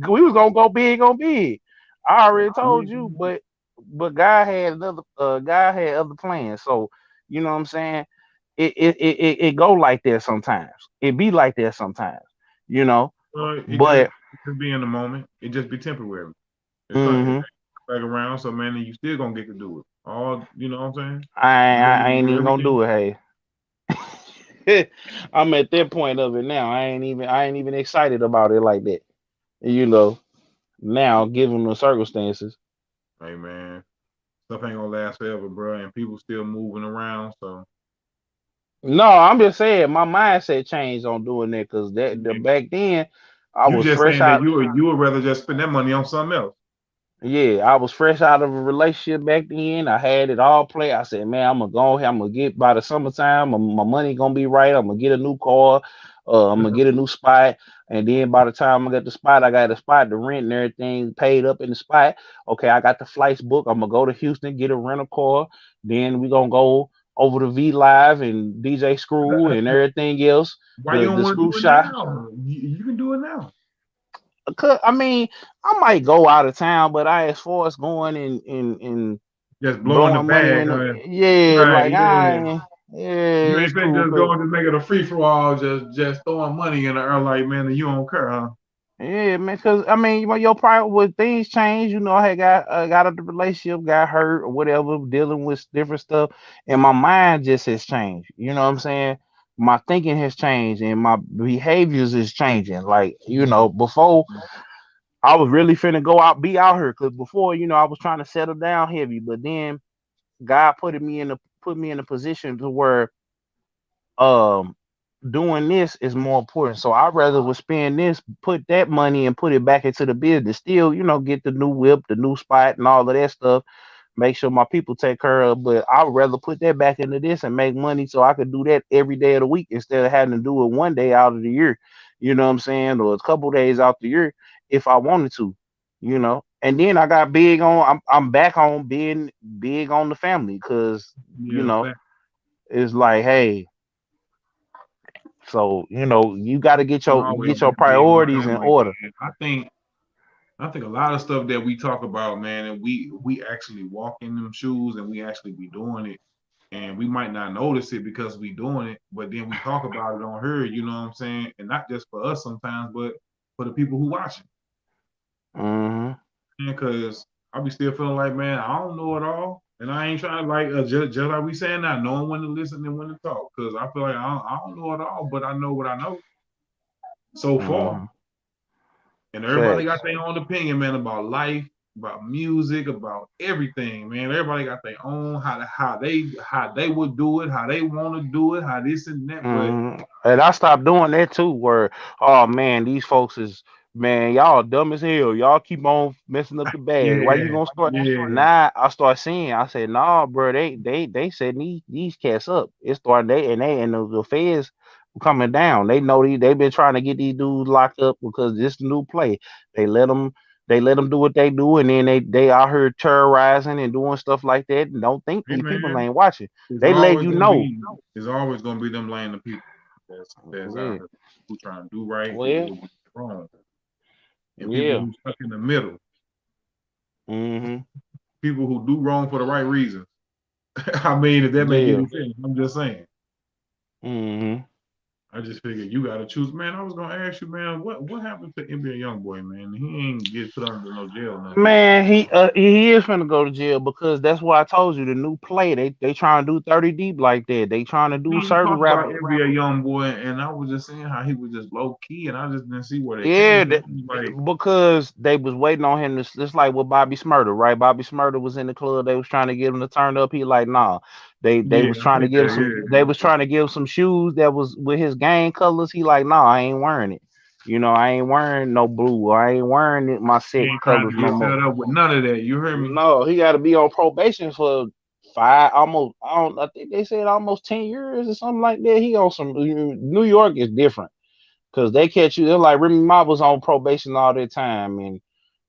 We was gonna go big on big. I already told you, but God had other plans. So you know what I'm saying? It go like that sometimes. It be like that sometimes, you know. It just But be in the moment. It just be temporary. It's hmm back around, so man, you still gonna get to do it. All you know what I'm saying? I, You gonna I ain't do even gonna everything. do it. Hey, I'm at that point of it now. I ain't even excited about it like that. You know, now given the circumstances. Hey man, stuff ain't gonna last forever, bro, and people still moving around. So No, I'm just saying my mindset changed on doing that because the yeah. back then I You was just fresh saying that out. you would rather just spend that money on something else. Yeah, I was fresh out of a relationship back then. I had it all play. I said, man, I'm gonna go ahead. I'm gonna get by the summertime. My money gonna be right. I'm gonna get a new car. I'm gonna get a new spot. And then by the time I got the spot, I got a spot to rent and everything paid up in the spot. Okay, I got the flights booked. I'm gonna go to Houston, get a rental car. Then we gonna go over to V Live and DJ Screw and everything else. Why you The don't the want to screw do it shop. now? You can do it now. I mean, I might go out of town, but as far as going and Just blowing the blowing money bag, in it. huh? Yeah, Right? like Yeah. yeah, You it's ain't finna cool. just go Cause and just make it a free for all, just throwing money in the air like man, and you don't care, huh? yeah, man. Cause I mean, your prior when things change, I had got out of the relationship, got hurt or whatever, dealing with different stuff, and my mind just has changed. You know what I'm saying? My thinking has changed, and my behaviors is changing. Like before I was really finna go out, be out here, cause before I was trying to settle down heavy, but then God put me in a position to where um doing this is more important. So I'd rather would spend this, put that money and put it back into the business. Still, get the new whip, the new spot and all of that stuff. Make sure my people take care of. But I'd rather put that back into this and make money so I could do that every day of the week instead of having to do it one day out of the year. You know what I'm saying? Or a couple days out the year if I wanted to, And then I got big on I'm back on being big on the family because, Yeah, it's like, hey, so you got to you get always your been big on priorities in family, order. man. I think a lot of stuff that we talk about, man, and we actually walk in them shoes and we actually be doing it. And we might not notice it because we doing it, but then we talk about it on her, you know what I'm saying? And not just for us sometimes, but for the people who watching. Hmm. Because I be still feeling like, man, I don't know it all. And I ain't trying to like just like we saying now, knowing when to listen and when to talk. Because I feel like I don't know it all, but I know what I know so far. Hmm. And everybody got Facts. their own opinion, man, about life, about music, about everything, man. Everybody got their own how they would do it, how they want to do it, how this and that. But And I stopped doing that too. Where, oh man, these folks is, man, y'all dumb as hell. Y'all keep on messing up the bag. Why you yeah, gonna start? yeah, Nah, I start seeing. I said, nah, bro. They said these cats up. It's starting and the feds coming down. They know they been trying to get these dudes locked up because this new play. They let them. They let them do what they do, and then they out here terrorizing and doing stuff like that. And don't think hey these people man, ain't watching. it's They let always you gonna know. be it's always gonna be them lame the people that's out Yeah. here who trying to do right, people Well, who do wrong, and people yeah. who stuck in the middle. Hmm. people who do wrong for the right reasons. I mean, if that make Yeah. any sense, I'm just saying. Hmm. I just figured you got to choose, man. I was gonna ask you, man, what happened to NBA YoungBoy, man? He ain't get put under no jail, or nothing. Man, he is finna go to jail because that's why I told you the new play. They trying to do 30 deep like that. They trying to do Man, you certain talked about rapper. NBA YoungBoy, and I was just saying how he was just low key, and I just didn't see where they came Yeah, from. Like, because they was waiting on him to just like with Bobby Smurder, right? Bobby Smurder was in the club. They was trying to get him to turn up. He like, nah. They yeah, was I trying to think give that, some. They was trying to give some shoes that was with his gang colors. He like, nah, I ain't wearing it. You know, I ain't wearing no blue. Or I ain't wearing it my he set ain't trying colors to no get more. set up with none of that. You heard me? No, he got to be on probation for five, almost. I don't. I think they said almost 10 years or something like that. He on some. New York is different because they catch you. They're like Remy Ma was on probation all that time, and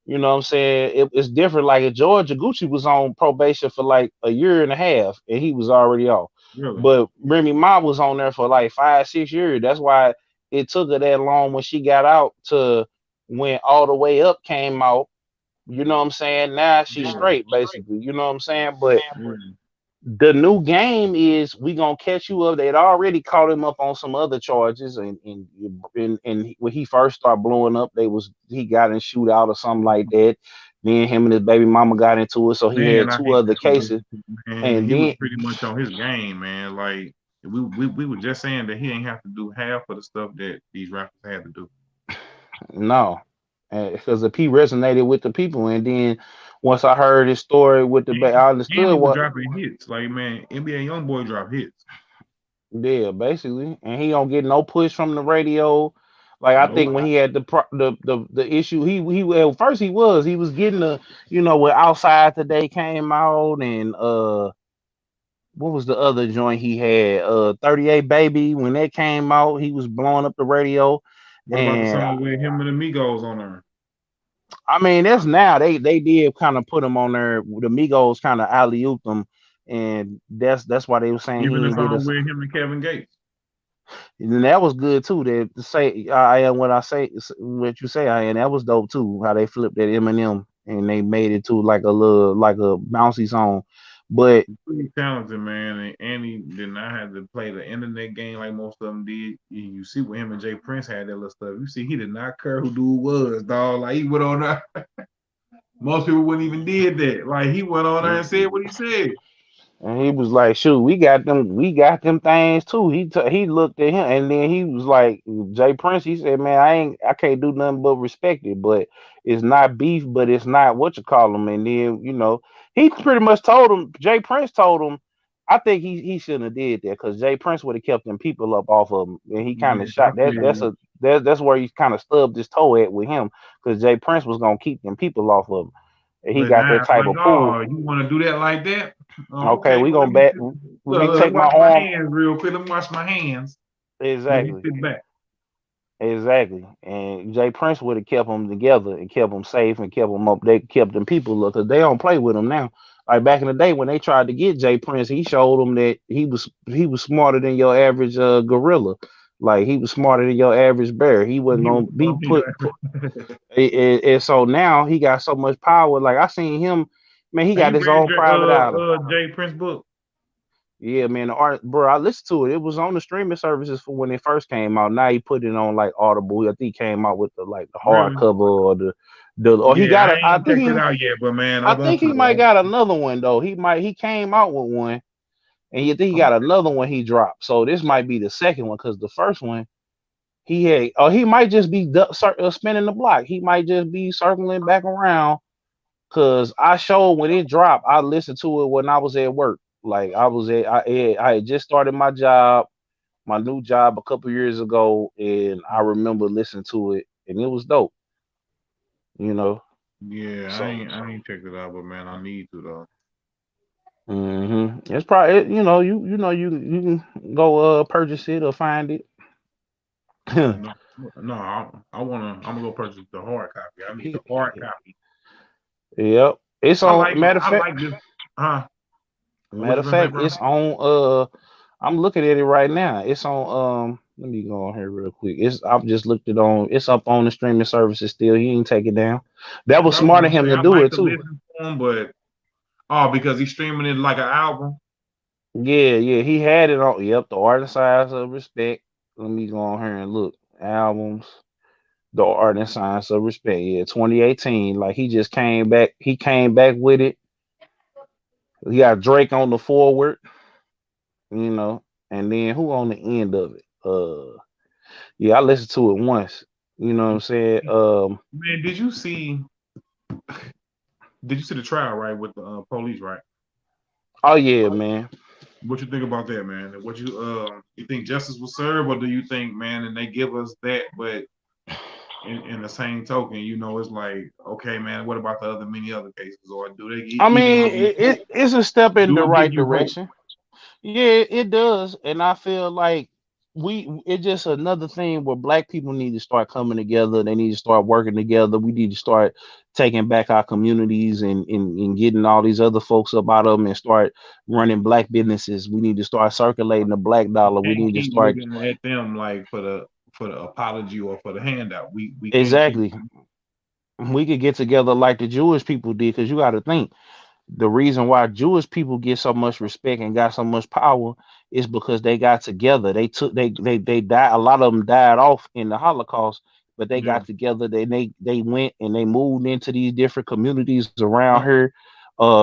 you know what I'm saying? It's different. Like if Georgia Gucci was on probation for like a year and a half and he was already off. Really? But Remy Ma was on there for like 5, 6 years. That's why it took her that long when she got out to when All the Way Up came out. You know what I'm saying? Now she's Yeah. straight, basically. You know what I'm saying? But Yeah. the new game is we gonna catch you up. They'd already caught him up on some other charges, and when he first started blowing up, he got in shootout or something like that. Then him and his baby mama got into it, so he Man, had I two hate other that shit. cases. Man, And he was then pretty much on his game, man. Like we were just saying that he ain't have to do half of the stuff that these rappers had to do. no, because the P resonated with the people, and then once I heard his story with I And understood he was what. dropping hits. Like, man, NBA YoungBoy drop hits. Yeah, basically, and he don't get no push from the radio. Like I Nope. think when he had the issue, he well first he was getting the when Outside Today came out and what was the other joint he had 38 Baby when that came out he was blowing up the radio What about the and song with him and Amigos on there? I mean that's now they did kind of put him on there. The Migos kind of alley ooped him, and that's why they were saying Even he the ain't did song us. with him and Kevin Gates. And that was good too. To say I am what I say, what you say I am. That was dope too. How they flipped that Eminem and they made it to like a little like a bouncy song. But Pretty talented, man. And he did not have to play the internet game like most of them did. You see what him and Jay Prince had that little stuff. You see, he did not care who dude was, dog. Like he went on there. Most people wouldn't even did that. Like he went on there and said what he said. and he was like, "Shoot, we got them things too." He looked at him, and then he was like, "Jay Prince." He said, "Man, I can't do nothing but respect it, but it's not beef, but it's not what you call him." And then he pretty much told him. Jay Prince told him, I think he shouldn't have did that because Jay Prince would have kept them people up off of him, and he kind Yeah, of I shot. feel you. That's where he kind of stubbed his toe at with him because Jay Prince was gonna keep them people off of him, and he But got now that it's type like, of pull. oh, you want to do that like that? Oh, Okay, okay. we Well, gonna bet. Let me let take me my wash my arm. hands real quick. Let me wash my hands. Let me Exactly, sit back. exactly. And Jay Prince would have kept them together and kept them safe and kept them up. They kept them people up because they don't play with them now. Like back in the day when they tried to get Jay Prince, he showed them that he was smarter than your average gorilla. Like he was smarter than your average bear. He wasn't He gonna was be funny. put. And so now he got so much power. Like I seen him, man. He Hey, got you his read own private island. Jay Prince book? Yeah, man, the art, bro. I listened to it. It was on the streaming services for when it first came out. Now he put it on like Audible. I think he came out with the Really? hardcover or the or he Yeah, got I a. I ain't think checked it he out yet, but man, I I want think to, he might bro. got another one though. He came out with one, and you think he got another one he dropped. So this might be the second one because the first one he had. Or he might just be spinning the block. He might just be circling back around. Cause I showed when it dropped, I listened to it when I was at work. Like I had just started my new job a couple years ago, and I remember listening to it, and it was dope. You know, Yeah, so I ain't checked it out, but man, I need to though. it's probably you can go purchase it or find it. No, no, I'm gonna go purchase the hard copy. I need the hard copy. Yep, it's I on. like I like this. Huh? What Matter you of gonna say, fact, bro? it's on. I'm looking at it right now. It's on. Let me go on here real quick. I've just looked it on. It's up on the streaming services still. He ain't take it down. That 'Cause was I was smart of gonna him say to I do like it to too. listen to him, but Oh, because he's streaming it like an album. Yeah, yeah, he had it on. Yep, the Art and Science of Respect. Let me go on here and look. Albums, the Art and Science of Respect. Yeah, 2018. Like he just came back. He came back with it. He got Drake on the forward, you know, and then who on the end of it? Yeah, I listened to it once. You know what I'm saying? Man, did you see the trial right with the police right? Oh yeah, man. What you think about that, man? What you think justice was served, or do you think, man, and they give us that, but in the same token, it's like, okay, man, what about the other many other cases, or do they I even mean, though we hope, it's a step in do the it give right you hope? direction. Yeah, it does, and I feel like it's just another thing where black people need to start coming together. They need to start working together. We need to start taking back our communities and getting all these other folks up out of them and start running black businesses. We need to start circulating the black dollar. We Can't need to keep start looking at them like for the apology or for the handout. We can't keep. exactly. We could get together like the Jewish people did, because you got to think the reason why Jewish people get so much respect and got so much power is because they got together. They died. A lot of them died off in the Holocaust, but they Yeah, got together. They went and they moved into these different communities around here.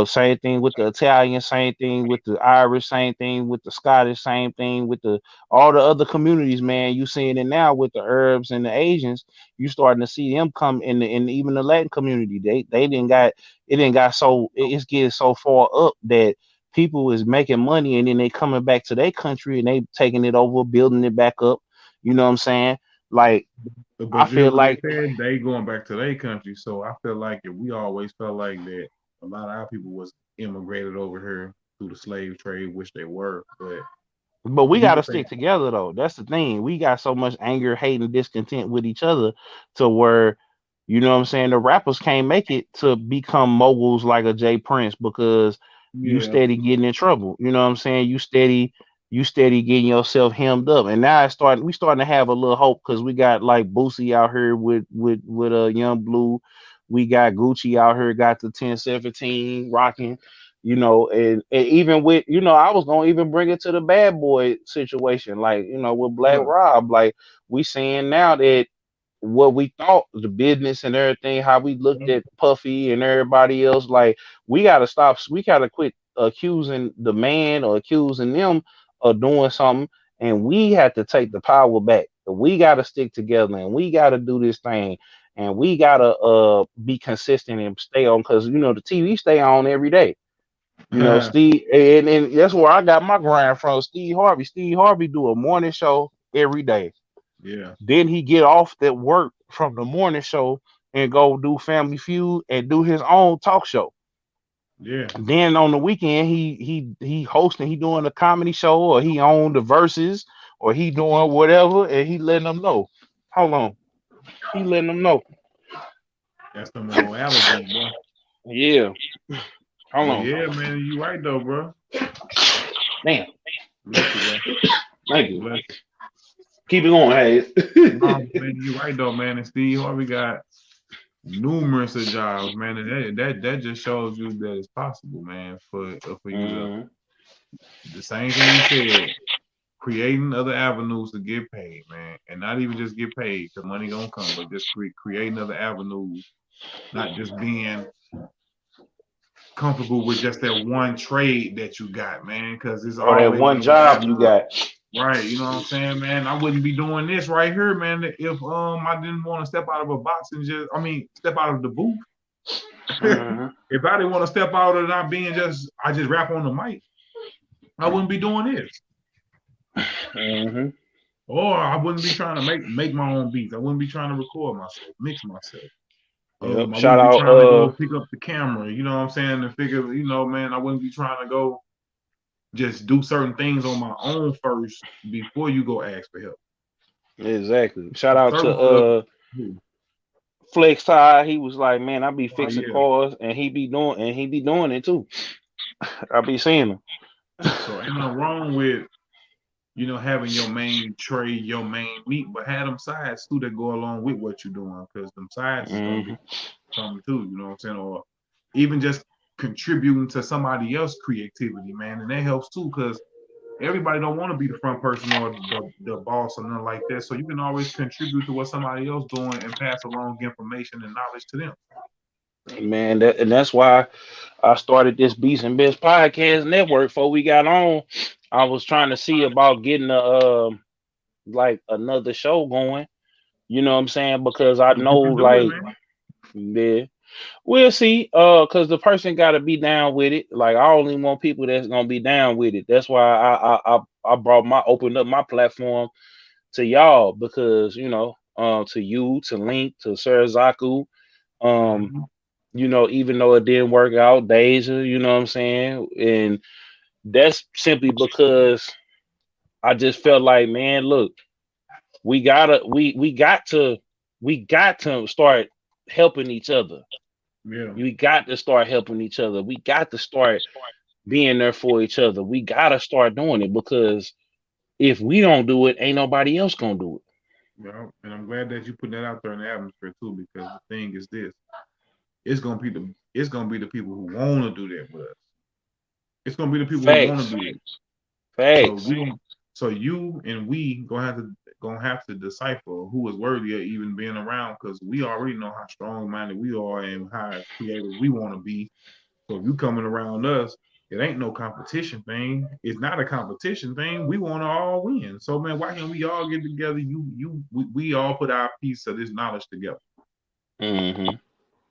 Same thing with the Italian, same thing with the Irish, same thing with the Scottish, same thing with the all the other communities. Man, you seeing it now with the Arabs and the Asians. You starting to see them come in even the Latin community. They didn't got it didn't got so it's getting so far up that people is making money and then they coming back to their country and they taking it over, building it back up. You know what I'm saying? Like I but you hear feel what they like, said? They going back to their country. So I feel like if we always felt like that, a lot of our people was immigrated over here through the slave trade, which they were. But but we got people to think, stick together though. That's the thing. We got so much anger, hate, and discontent with each other to where, you know what I'm saying, the rappers can't make it to become moguls like a Jay Prince because you yeah, steady getting in trouble. You know what I'm saying? You steady getting yourself hemmed up. And now we starting to have a little hope because we got like Boosie out here with a Young Blue. We got Gucci out here, got the 1017 rocking, and even with, I was gonna even bring it to the bad boy situation, like, with Black what? Rob, like we seeing now that what we thought the business and everything, how we looked at Puffy and everybody else, like we gotta quit accusing the man or accusing them of doing something, and we have to take the power back. We gotta stick together and we gotta do this thing. And we gotta be consistent and stay on, because the TV stay on every day. Steve, and that's where I got my grind from. Steve Harvey. Steve Harvey do a morning show every day. Yeah, Then he get off that work from the morning show and go do Family Feud and do his own talk show. yeah, Then on the weekend, he hosting, he doing a comedy show, or he on the verses, or he doing whatever, and he letting them know. Hold on, he letting them know. that's some old allergies, bro. Yeah, hold But on. yeah, man, you right though, bro. Damn, Bless you, bro. thank you. Bless. Keep it going, Hayes. No, man, you right though, man. And Steve Harvey got numerous of jobs, man, and that just shows you that it's possible, man, for you to Mhm. the same thing you said, creating other avenues to get paid, man, and not even just get paid because money gonna come, but just creating other avenues, not just being comfortable with just that one trade that you got, man, because it's Or that always one other job you avenues. got. Right, you know what I'm saying, man? I wouldn't be doing this right here, man, if I didn't want to step out of a box and step out of the booth. Mhm. If I didn't want to step out of not being I just rap on the mic, I wouldn't be doing this. Mhm. Or I wouldn't be trying to make my own beats. I wouldn't be trying to record myself, mix myself. Yep. I Shout wouldn't be out. trying to go pick up the camera, you know what I'm saying, and figure, man, I wouldn't be trying to go just do certain things on my own first before you go ask for help. Exactly. Shout out to Certain stuff. Flex Tide. He was like, man, I be Oh fixing yeah. cars, and he be doing it too. I be seeing him. So ain't nothing wrong with having your main trade, your main meat, but have them sides too that go along with what you're doing, because them sides is gonna be Mhm. something too, you know what I'm saying? Or even just contributing to somebody else's creativity, man, and that helps too, because everybody don't want to be the front person or the boss or nothing like that. So you can always contribute to what somebody else doing and pass along information and knowledge to them. Man, and that's why I started this Beast and Best Podcast Network. Before we got on, I was trying to see about getting a like another show going. You know what I'm saying? Because I You know can do it, like man. yeah, we'll see. Because the person got to be down with it. Like I only want people that's gonna be down with it. That's why I brought my opened up my platform to y'all because to you, to Link, to Sir Zaku, um, Mhm. even though it didn't work out, Deja, you know what I'm saying? And that's simply because I just felt like, man, look, we got to start helping each other. Yeah, We got to start helping each other. We got to start being there for each other. We gotta start doing it because if we don't do it, ain't nobody else gonna do it. yeah, and I'm glad that you put that out there in the atmosphere too, because the thing is this: it's gonna be the people who want to do that with us. It's gonna be the people who want to Facts. do it. So Facts. we, so you and we gonna have to decipher who is worthy of even being around, because we already know how strong minded we are and how creative we want to be. So if you coming around us, it ain't no competition thing. It's not a competition thing. We want to all win. So man, why can't we all get together? We all put our piece of this knowledge together. Hmm.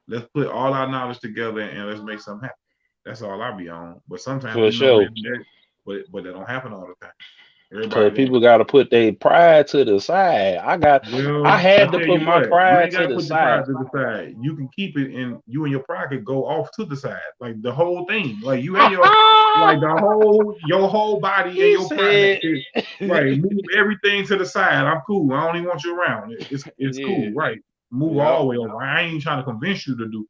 Let's put all our knowledge together and let's make something happen. That's all I be on. But sometimes For we know, man, sure. but that don't happen all the time. Everybody Cause don't. people gotta put their pride to the side. I Well, I had to tell put you my what, you pride ain't to gotta the put your pride side. to the side. You can keep it, and you and your pride could go off to the side, like the whole thing, like you and your whole body and He your pride said, could, right, move everything to the side. I'm cool. I don't even want you around. It's yeah, cool, right? Move yep, all the way over. I ain't trying to convince you to do,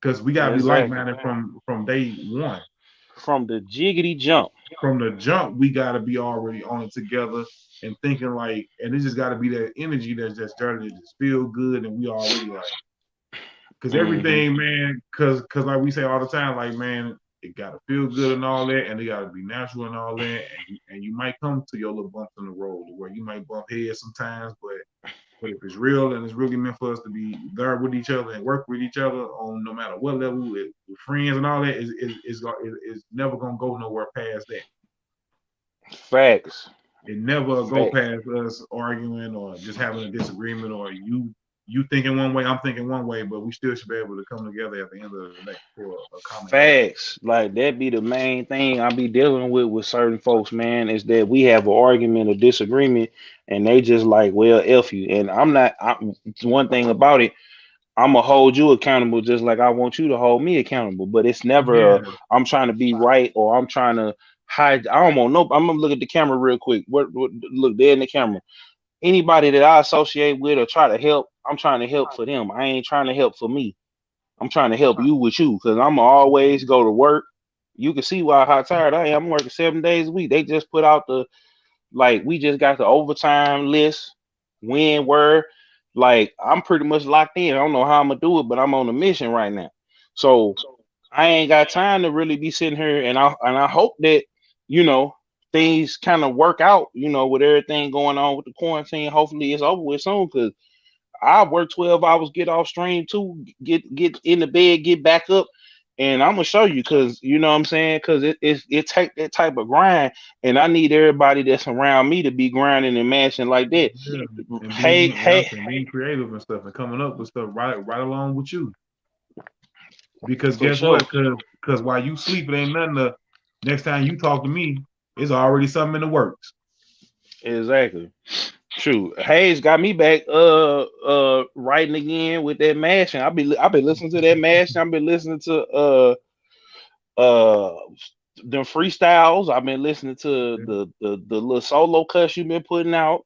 because we gotta be like exactly. minded from day one. From the jiggity jump. From the jump, we got to be already on it together and thinking like, and it just got to be that energy that's just dirty, that just feel good, and we already like, cause Hmm. everything, man, cause like we say all the time, like man, it got to feel good and all that, and it got to be natural and all that, and you might come to your little bumps in the road where you might bump heads sometimes, but if it's real and it's really meant for us to be there with each other and work with each other on no matter what level, with friends and all that, is never gonna go nowhere past that. Facts. It never go Fact. past us arguing or just having a disagreement, or you thinking one way, I'm thinking one way, but we still should be able to come together at the end of the day for a common goal. Facts. Like that be the main thing I be dealing with certain folks, man, is that we have an argument or disagreement and they just like, well, F you. And I'm not one thing about it, I'm gonna hold you accountable just like I want you to hold me accountable. But it's never Yeah, I'm trying to be right or I'm trying to hide. I don't want no. I'm gonna look at the camera real quick. What look there in the camera. Anybody that I associate with or try to help, I'm trying to help for them. I ain't trying to help for me. I'm trying to help you with you because I'm always go to work. You can see why how tired I am. I'm working 7 days a week. They just put out the like we just got the overtime list, when, where. Like I'm pretty much locked in. I don't know how I'm gonna do it, but I'm on a mission right now. So I ain't got time to really be sitting here, and I hope that you know things kind of work out. With everything going on with the quarantine. Hopefully it's over with soon. Cause I work 12 hours, get off stream too, get in the bed, get back up, and I'm gonna show you because you know what I'm saying. Because it take that type of grind, and I need everybody that's around me to be grinding and mashing like that. yeah, and Hey, being yeah, hey, and being creative and stuff, and coming up with stuff right along with you. Because for guess sure, what? Because while you sleep, it ain't nothing. Next time you talk to me, it's already something in the works. exactly. True. Hayes got me back writing again with that mashing. I've been listening to that mashing. I've been listening to uh them freestyles. I've been listening to the little solo cuts you've been putting out.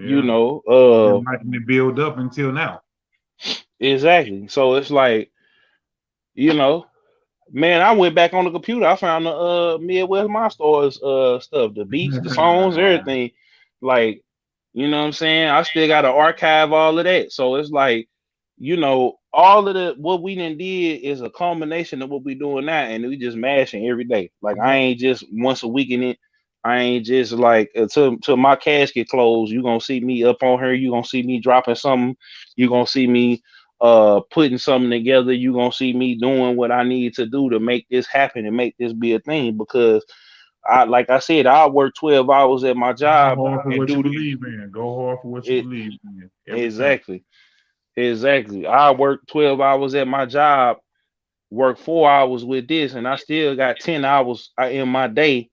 You Yeah, know, been letting it build up until now. exactly. So it's like, you know, man, I went back on the computer. I found the Midwest Monsters stuff, the beats, the songs, everything. Like, you know what I'm saying? I still gotta archive all of that. So it's like, all of the what we done did is a culmination of what we doing now, and we just mashing every day. Like I Yep. ain't just once a week in it. I ain't just like till my casket closed. You gonna see me up on her. You gonna see me dropping something. You gonna see me putting something together. You gonna see me doing what I need to do to make this happen and make this be a thing. Because like I said, I work 12 hours at my Go job hard for and what you do believe in. Go hard for what you it believe in every time. exactly. Exactly. I work 12 hours at my job, work 4 hours with this, and I still got 10 hours in my day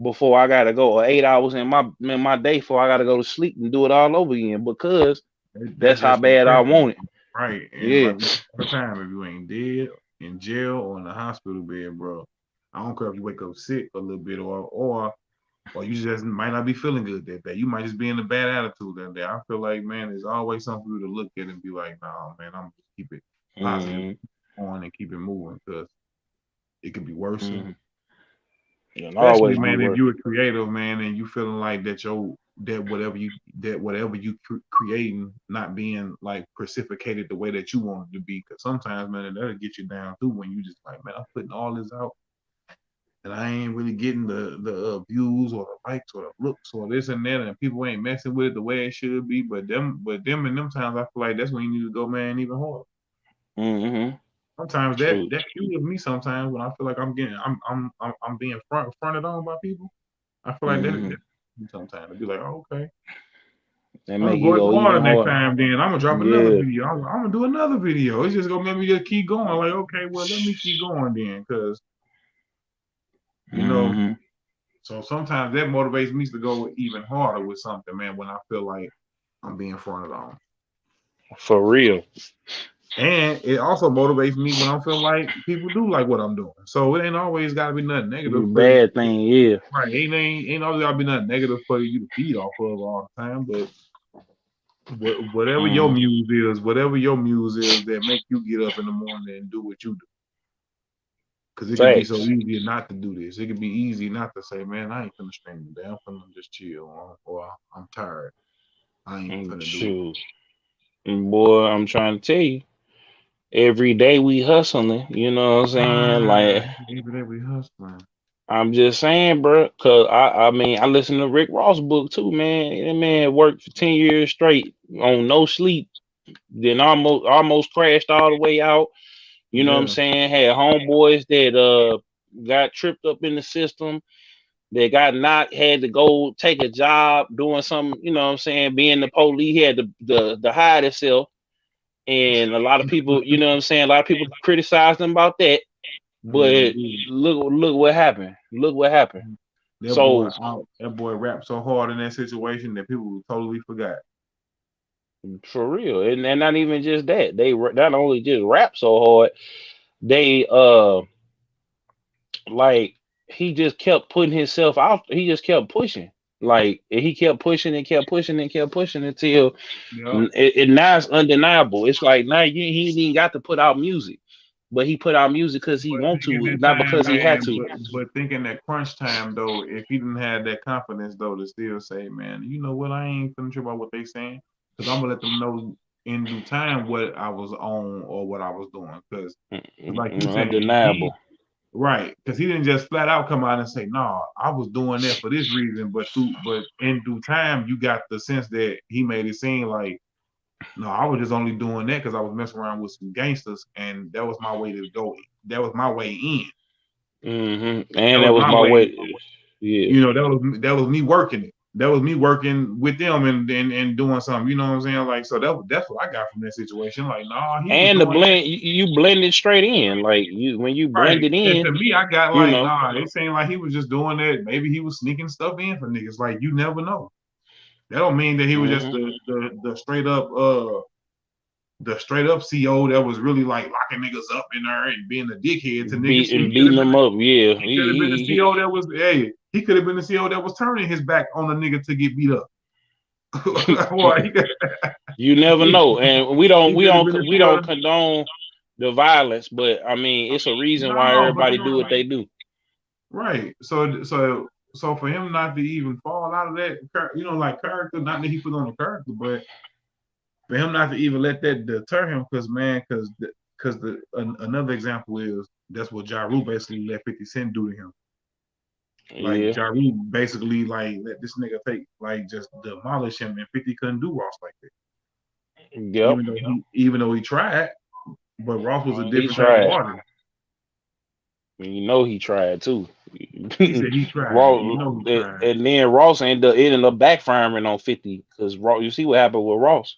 before I gotta go, or 8 hours in my day before I gotta go to sleep and do it all over again because That's that's how just the bad I pressure, want it. right? And Yeah. like all the time, if you ain't dead, in jail, or in the hospital bed, bro, I don't care if you wake up sick a little bit, or you just might not be feeling good that day. You might just be in a bad attitude that day. I feel like, man, there's always something for you to look at and be like, nah, man, I'm just keep it positive Hmm. on and keep it moving because it could be worse. Hmm. It'll Especially, always be man, if worse. you're a creative, man, and you feeling like that whatever you creating not being like precipitated the way that you want it to be. Because sometimes, man, that'll get you down too when you just like, man, I'm putting all this out and I ain't really getting the views or the likes or the looks or this and that, and people ain't messing with it the way it should be. But them in them times, I feel like that's when you need to go, man, even harder. Hmm. Sometimes True. that fuels me. Sometimes when I feel like I'm being fronted on by people, I feel like Hmm. that sometimes to be like, oh, okay, That I'm gonna make you go go even even harder next harder. time. Then I'm gonna drop another Yeah. video. I'm gonna do another video. It's just gonna make me just keep going. Like, okay, well, let me keep going then, because you know. Hmm. So sometimes that motivates me to go even harder with something, man. When I feel like I'm being fronted on, For real. and it also motivates me when I feel like people do like what I'm doing. So it ain't always got to be nothing negative for Bad thing, yeah. right. Ain't always got to be nothing negative for you to feed off of all the time. But Hmm. whatever your muse is that make you get up in the morning and do what you do. Because it could be so Facts. easy not to do this. It could be easy not to say, man, I ain't finna stream today. I'm finna just chill, or I'm tired. I ain't finna do it. True. Boy, I'm trying to tell you. Every day we hustling, you know what I'm saying? Like Every day we hustling. I'm just saying, bro, cause I mean I listened to Rick Ross book too, man. That man worked for 10 years straight on no sleep, then almost crashed all the way out. You know what I'm Yeah. saying? Had homeboys that got tripped up in the system, that got knocked, had to go take a job doing something, you know what I'm saying, being the police, he had to hide himself. And a lot of people, you know what I'm saying, a lot of people criticized him about that. Yeah, they But did. look what happened. Look what happened. So That boy rapped so hard in that situation that people totally forgot. for real, and not even just that, they not only just rap so hard, they like he just kept putting himself out. He just kept pushing. Like he kept pushing and kept pushing and kept pushing until Yeah. it now it's undeniable. It's like now he ain't even got to put out music, but he put out music because he But want thinking to, that not time, because he had man, to. but thinking that crunch time though, if he didn't have that confidence though to still say, man, you know what, I ain't finna trip about what they saying, because I'm gonna let them know in due time what I was on or what I was doing, because like you saying, he Undeniable. right, because he didn't just flat out come out and say, no, I was doing that for this reason, but in due time, you got the sense that he made it seem like, no, I was just only doing that because I was messing around with some gangsters, and that was my way to go. That was my way in. That And that was was my my way. way. Yeah. You know, that was me working it. That was me working with them and doing something. You know what I'm saying? Like, so that's what I got from that situation. Like, nah, he was And the doing that. blend, you blend it straight in. Like you, when you blend Right. it And in, to me, I got you like, know. nah, it seemed like he was just doing that. Maybe he was sneaking stuff in for niggas. Like, you never know. That don't mean that he was just Hmm. the straight up CO that was really like locking niggas up in there and being a dickhead to niggas. Shit, Beating them up. Yeah. he could have been the CO that was he could have been the CO that was turning his back on the nigga to get beat up. Or You never he, know. And he could have been the we don't CO. condone the violence, but I mean it's a reason why No, but everybody do what they do. right. So for him not to even fall out of that, like character, not that he put on the character, but for him not to even let that deter him, because another example is that's what Ja Rule basically let 50 Cent do to him. Like Yeah. Ja Rule basically like let this nigga like just demolish him, and 50 couldn't do Ross like that. Yep. Even though he tried, but Ross was a He different type of tried. artist. You know he tried too. He said he tried. You Ross, know he tried. and then Ross ended up backfiring on 50 because Ross. You see what happened with Ross.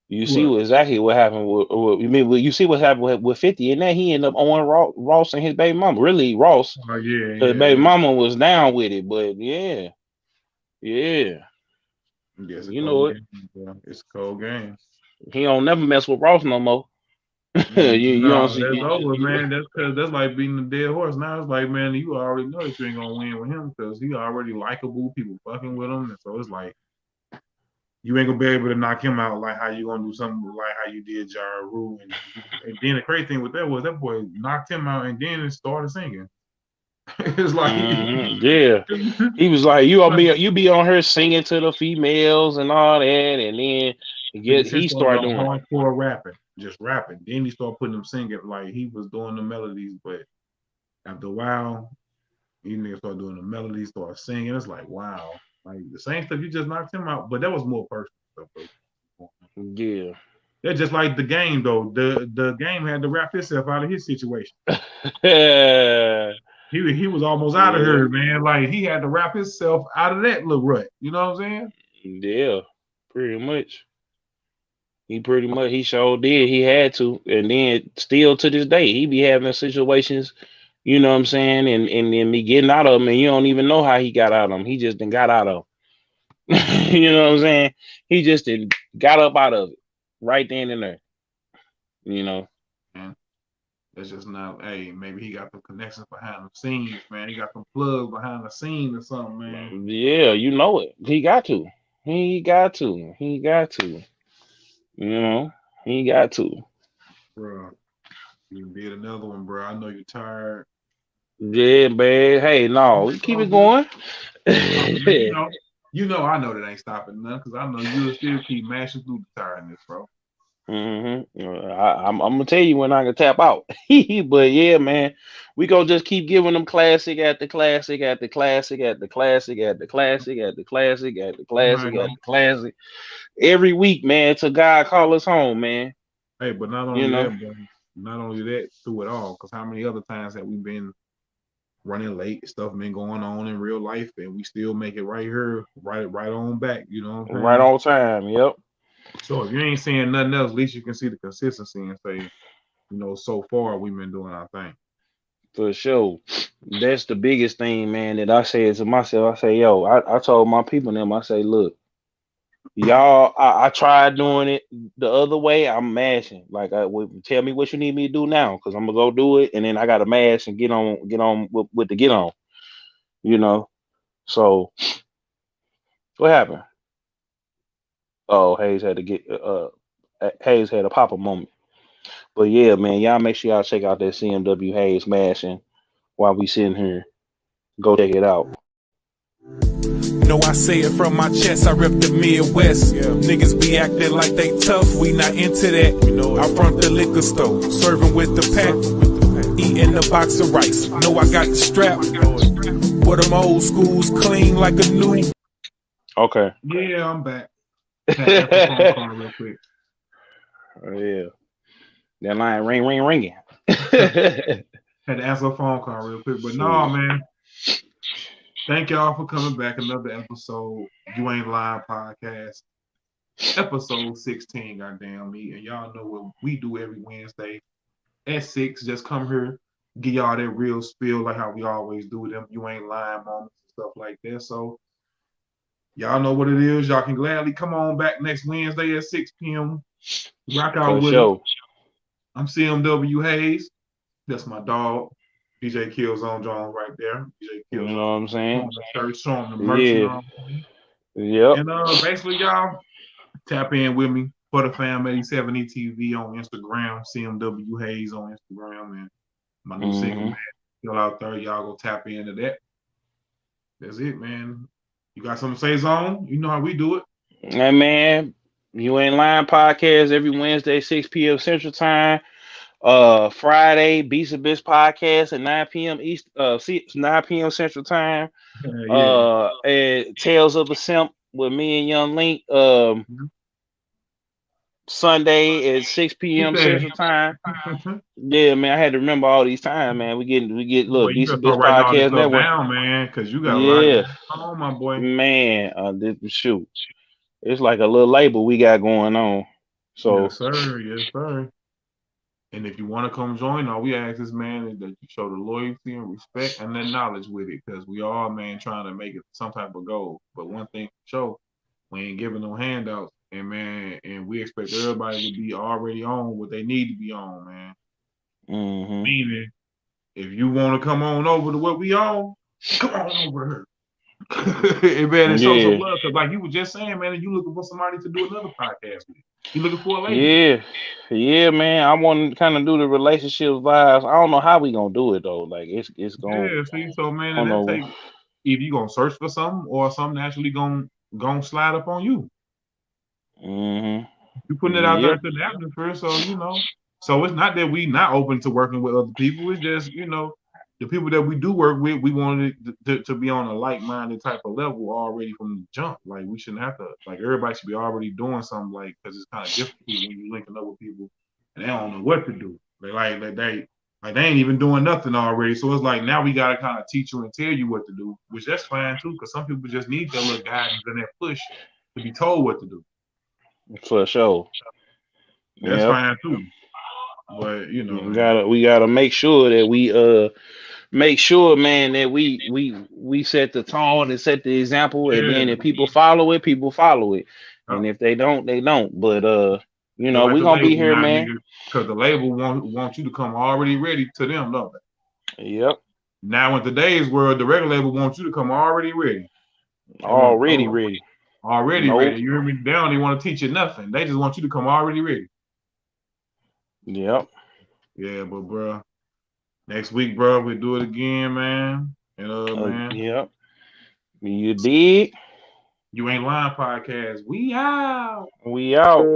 You see What? exactly what happened you mean you see what happened with 50, and then he ended up owing Ross and his baby mama. Really, Ross, Oh yeah, his yeah, baby yeah. mama was down with it, but yeah, Yeah, it's a you know cold it. game, bro. It's a cold game. He don't never mess with Ross no more. You don't No, see. that's over, man. That's because that's like beating a dead horse. Now it's like, man, you already know that you ain't gonna win with him because he already likable. People fucking with him, and so it's like you ain't gonna be able to knock him out like how you gonna do something like how you did Ja Rule. And then the crazy thing with that was that boy knocked him out and then started singing. It's like, Yeah, he was like, you be on her singing to the females and all that, and then 50 Cent he started started on doing. hardcore rapping, just rapping. Then he started putting them singing like he was doing the melodies, but after a while, he niggas started doing the melodies, started singing. It's like, wow. Like the same stuff you just knocked him out, but that was more personal stuff though. Yeah. That's just like the game though. The game had to rap himself out of his situation. Yeah, He was almost out of here, man. Like he had to rap himself out of that little rut. You know what I'm saying? yeah, pretty much. He sure did. He had to, and then still to this day, he be having situations. You know what I'm saying, and then me getting out of them, and you don't even know how he got out of them. He just done got out of them. You know what I'm saying? He just did got up out of it right then and there. You know. And that's just not. Hey, maybe he got some connections behind the scenes, man. He got some plugs behind the scenes or something, man. Yeah, you know it. He got to. He got to. He got to. You know, he got to. Bro, you did another one, bro. I know you're tired. Yeah, man. Hey, no, It's keep all it good. going. Man, I know that ain't stopping none because I know you'll still keep mashing through the tiredness, bro. I'm gonna tell you when I can tap out. But yeah, man, we gonna just keep giving them classic at the classic at the classic at the classic at the classic at the classic at the All right, classic at the classic every week, man. Till God call us home, man. hey, but not You only know, that, bro. Not only that, through it all, because how many other times have we been running late? Stuff been going on in real life, and we still make it right here, right on back. You know what I'm right saying? on time. Yep, So if you ain't saying nothing else, at least you can see the consistency and say, so far we've been doing our thing. for sure. That's the biggest thing, man. That I said to myself. I say, yo, I told my people them. I say, look. Y'all, I tried doing it the other way. I'm mashing. Like, tell me what you need me to do now, because I'm gonna go do it, and then I gotta mash and get on with the get on. You know. So what happened? Oh, Hayes had a pop up moment. But yeah, man, y'all make sure y'all check out that CMW Hayes mashing while we sitting here. Go check it out. No, I say it from my chest, I rep the Midwest. Niggas be acting like they tough, we not into that. I front the liquor store, serving with the pack, eating a box of rice. No, I got the strap, but them old schools clean like a new. Okay. Yeah, I'm back. Had to answer a phone call real quick. Yeah. That line ringing. Had to answer a phone call real quick. But no, man. Thank y'all for coming back. Another episode, You Ain't Lying podcast. Episode 16, goddamn me. And y'all know what we do every Wednesday at 6. Just come here, give y'all that real spiel like how we always do them. You ain't lying moments and stuff like that. So y'all know what it is. Y'all can gladly come on back next Wednesday at 6 p.m. Rock out For with us. sure. I'm CMW Hayes. That's my dog. DJ Killzone Jones right there. DJ You know Killzone. what I'm saying? Showing the merch, you Yeah. know what I'm saying? Yep. And basically, y'all tap in with me for the fam 87 ETV on Instagram, CMW Hayes on Instagram, and my new single, man, still out there. Y'all go tap into that. That's it, man. You got something to say, Zone? You know how we do it. Hey man, You Ain't Lying podcast every Wednesday, 6 p.m. Central Time. Friday, Beats and Bits podcast at 9 p.m. 9 p.m. Central Time. Yeah. And Tales of a Simp with me and Young Link. Sunday at 6 He p.m. said, Central Time. Yeah, man, I had to remember all these times, man. We get boy, look, you Beats gotta and Bits start writing all this podcast stuff network. down, man, because you got a lot Yeah, going on, my boy. man. Shoot, it's like a little label we got going on. So, Yes, sir. Yes, sir. And if you want to come join, all we ask this man is that you show the loyalty and respect and the knowledge with it, because we all, man, trying to make it some type of goal. But one thing for sure, we ain't giving no handouts, and man, and we expect everybody to be already on what they need to be on, man. Meaning, if you want to come on over to what we on, come on over here. And man, it's so yeah, love, because like you were just saying, man, you looking for somebody to do another podcast with. You looking for a lady. yeah, man. I want to kind of do the relationship vibes. I don't know how we gonna do it though. Like it's going. Yeah, see, so man, I don't and that know. take either you gonna search for something or something actually gonna slide up on you. You putting it out there Yep. to the atmosphere, so you know. So it's not that we not open to working with other people. It's just the people that we do work with, we wanted to be on a like-minded type of level already from the jump. Like we shouldn't have to like everybody should be already doing something, like, because it's kind of difficult when you linking up with people and they don't know what to do. They ain't even doing nothing already. So it's like now we gotta kind of teach you and tell you what to do, which that's fine too, because some people just need that little guidance and that push to be told what to do. For sure. That's Yep. fine too. But man. We gotta make sure that we make sure, man, that we set the tone and set the example, and then if Yeah. people follow it, people follow it, Uh, and if they don't, they don't. But Just like we the gonna be label here, now, man. nigga. Because the label want you to come already ready to them, don't they? Yep. Now in today's world, the regular label wants you to come already ready. They want Already ready. already Nope. ready. You hear me? They don't even want to teach you nothing. They just want you to come already ready. Yep. Yeah, but bro, next week, bro, we do it again, man. And man, Yep. You did. You Ain't Lying podcast. We out. We out.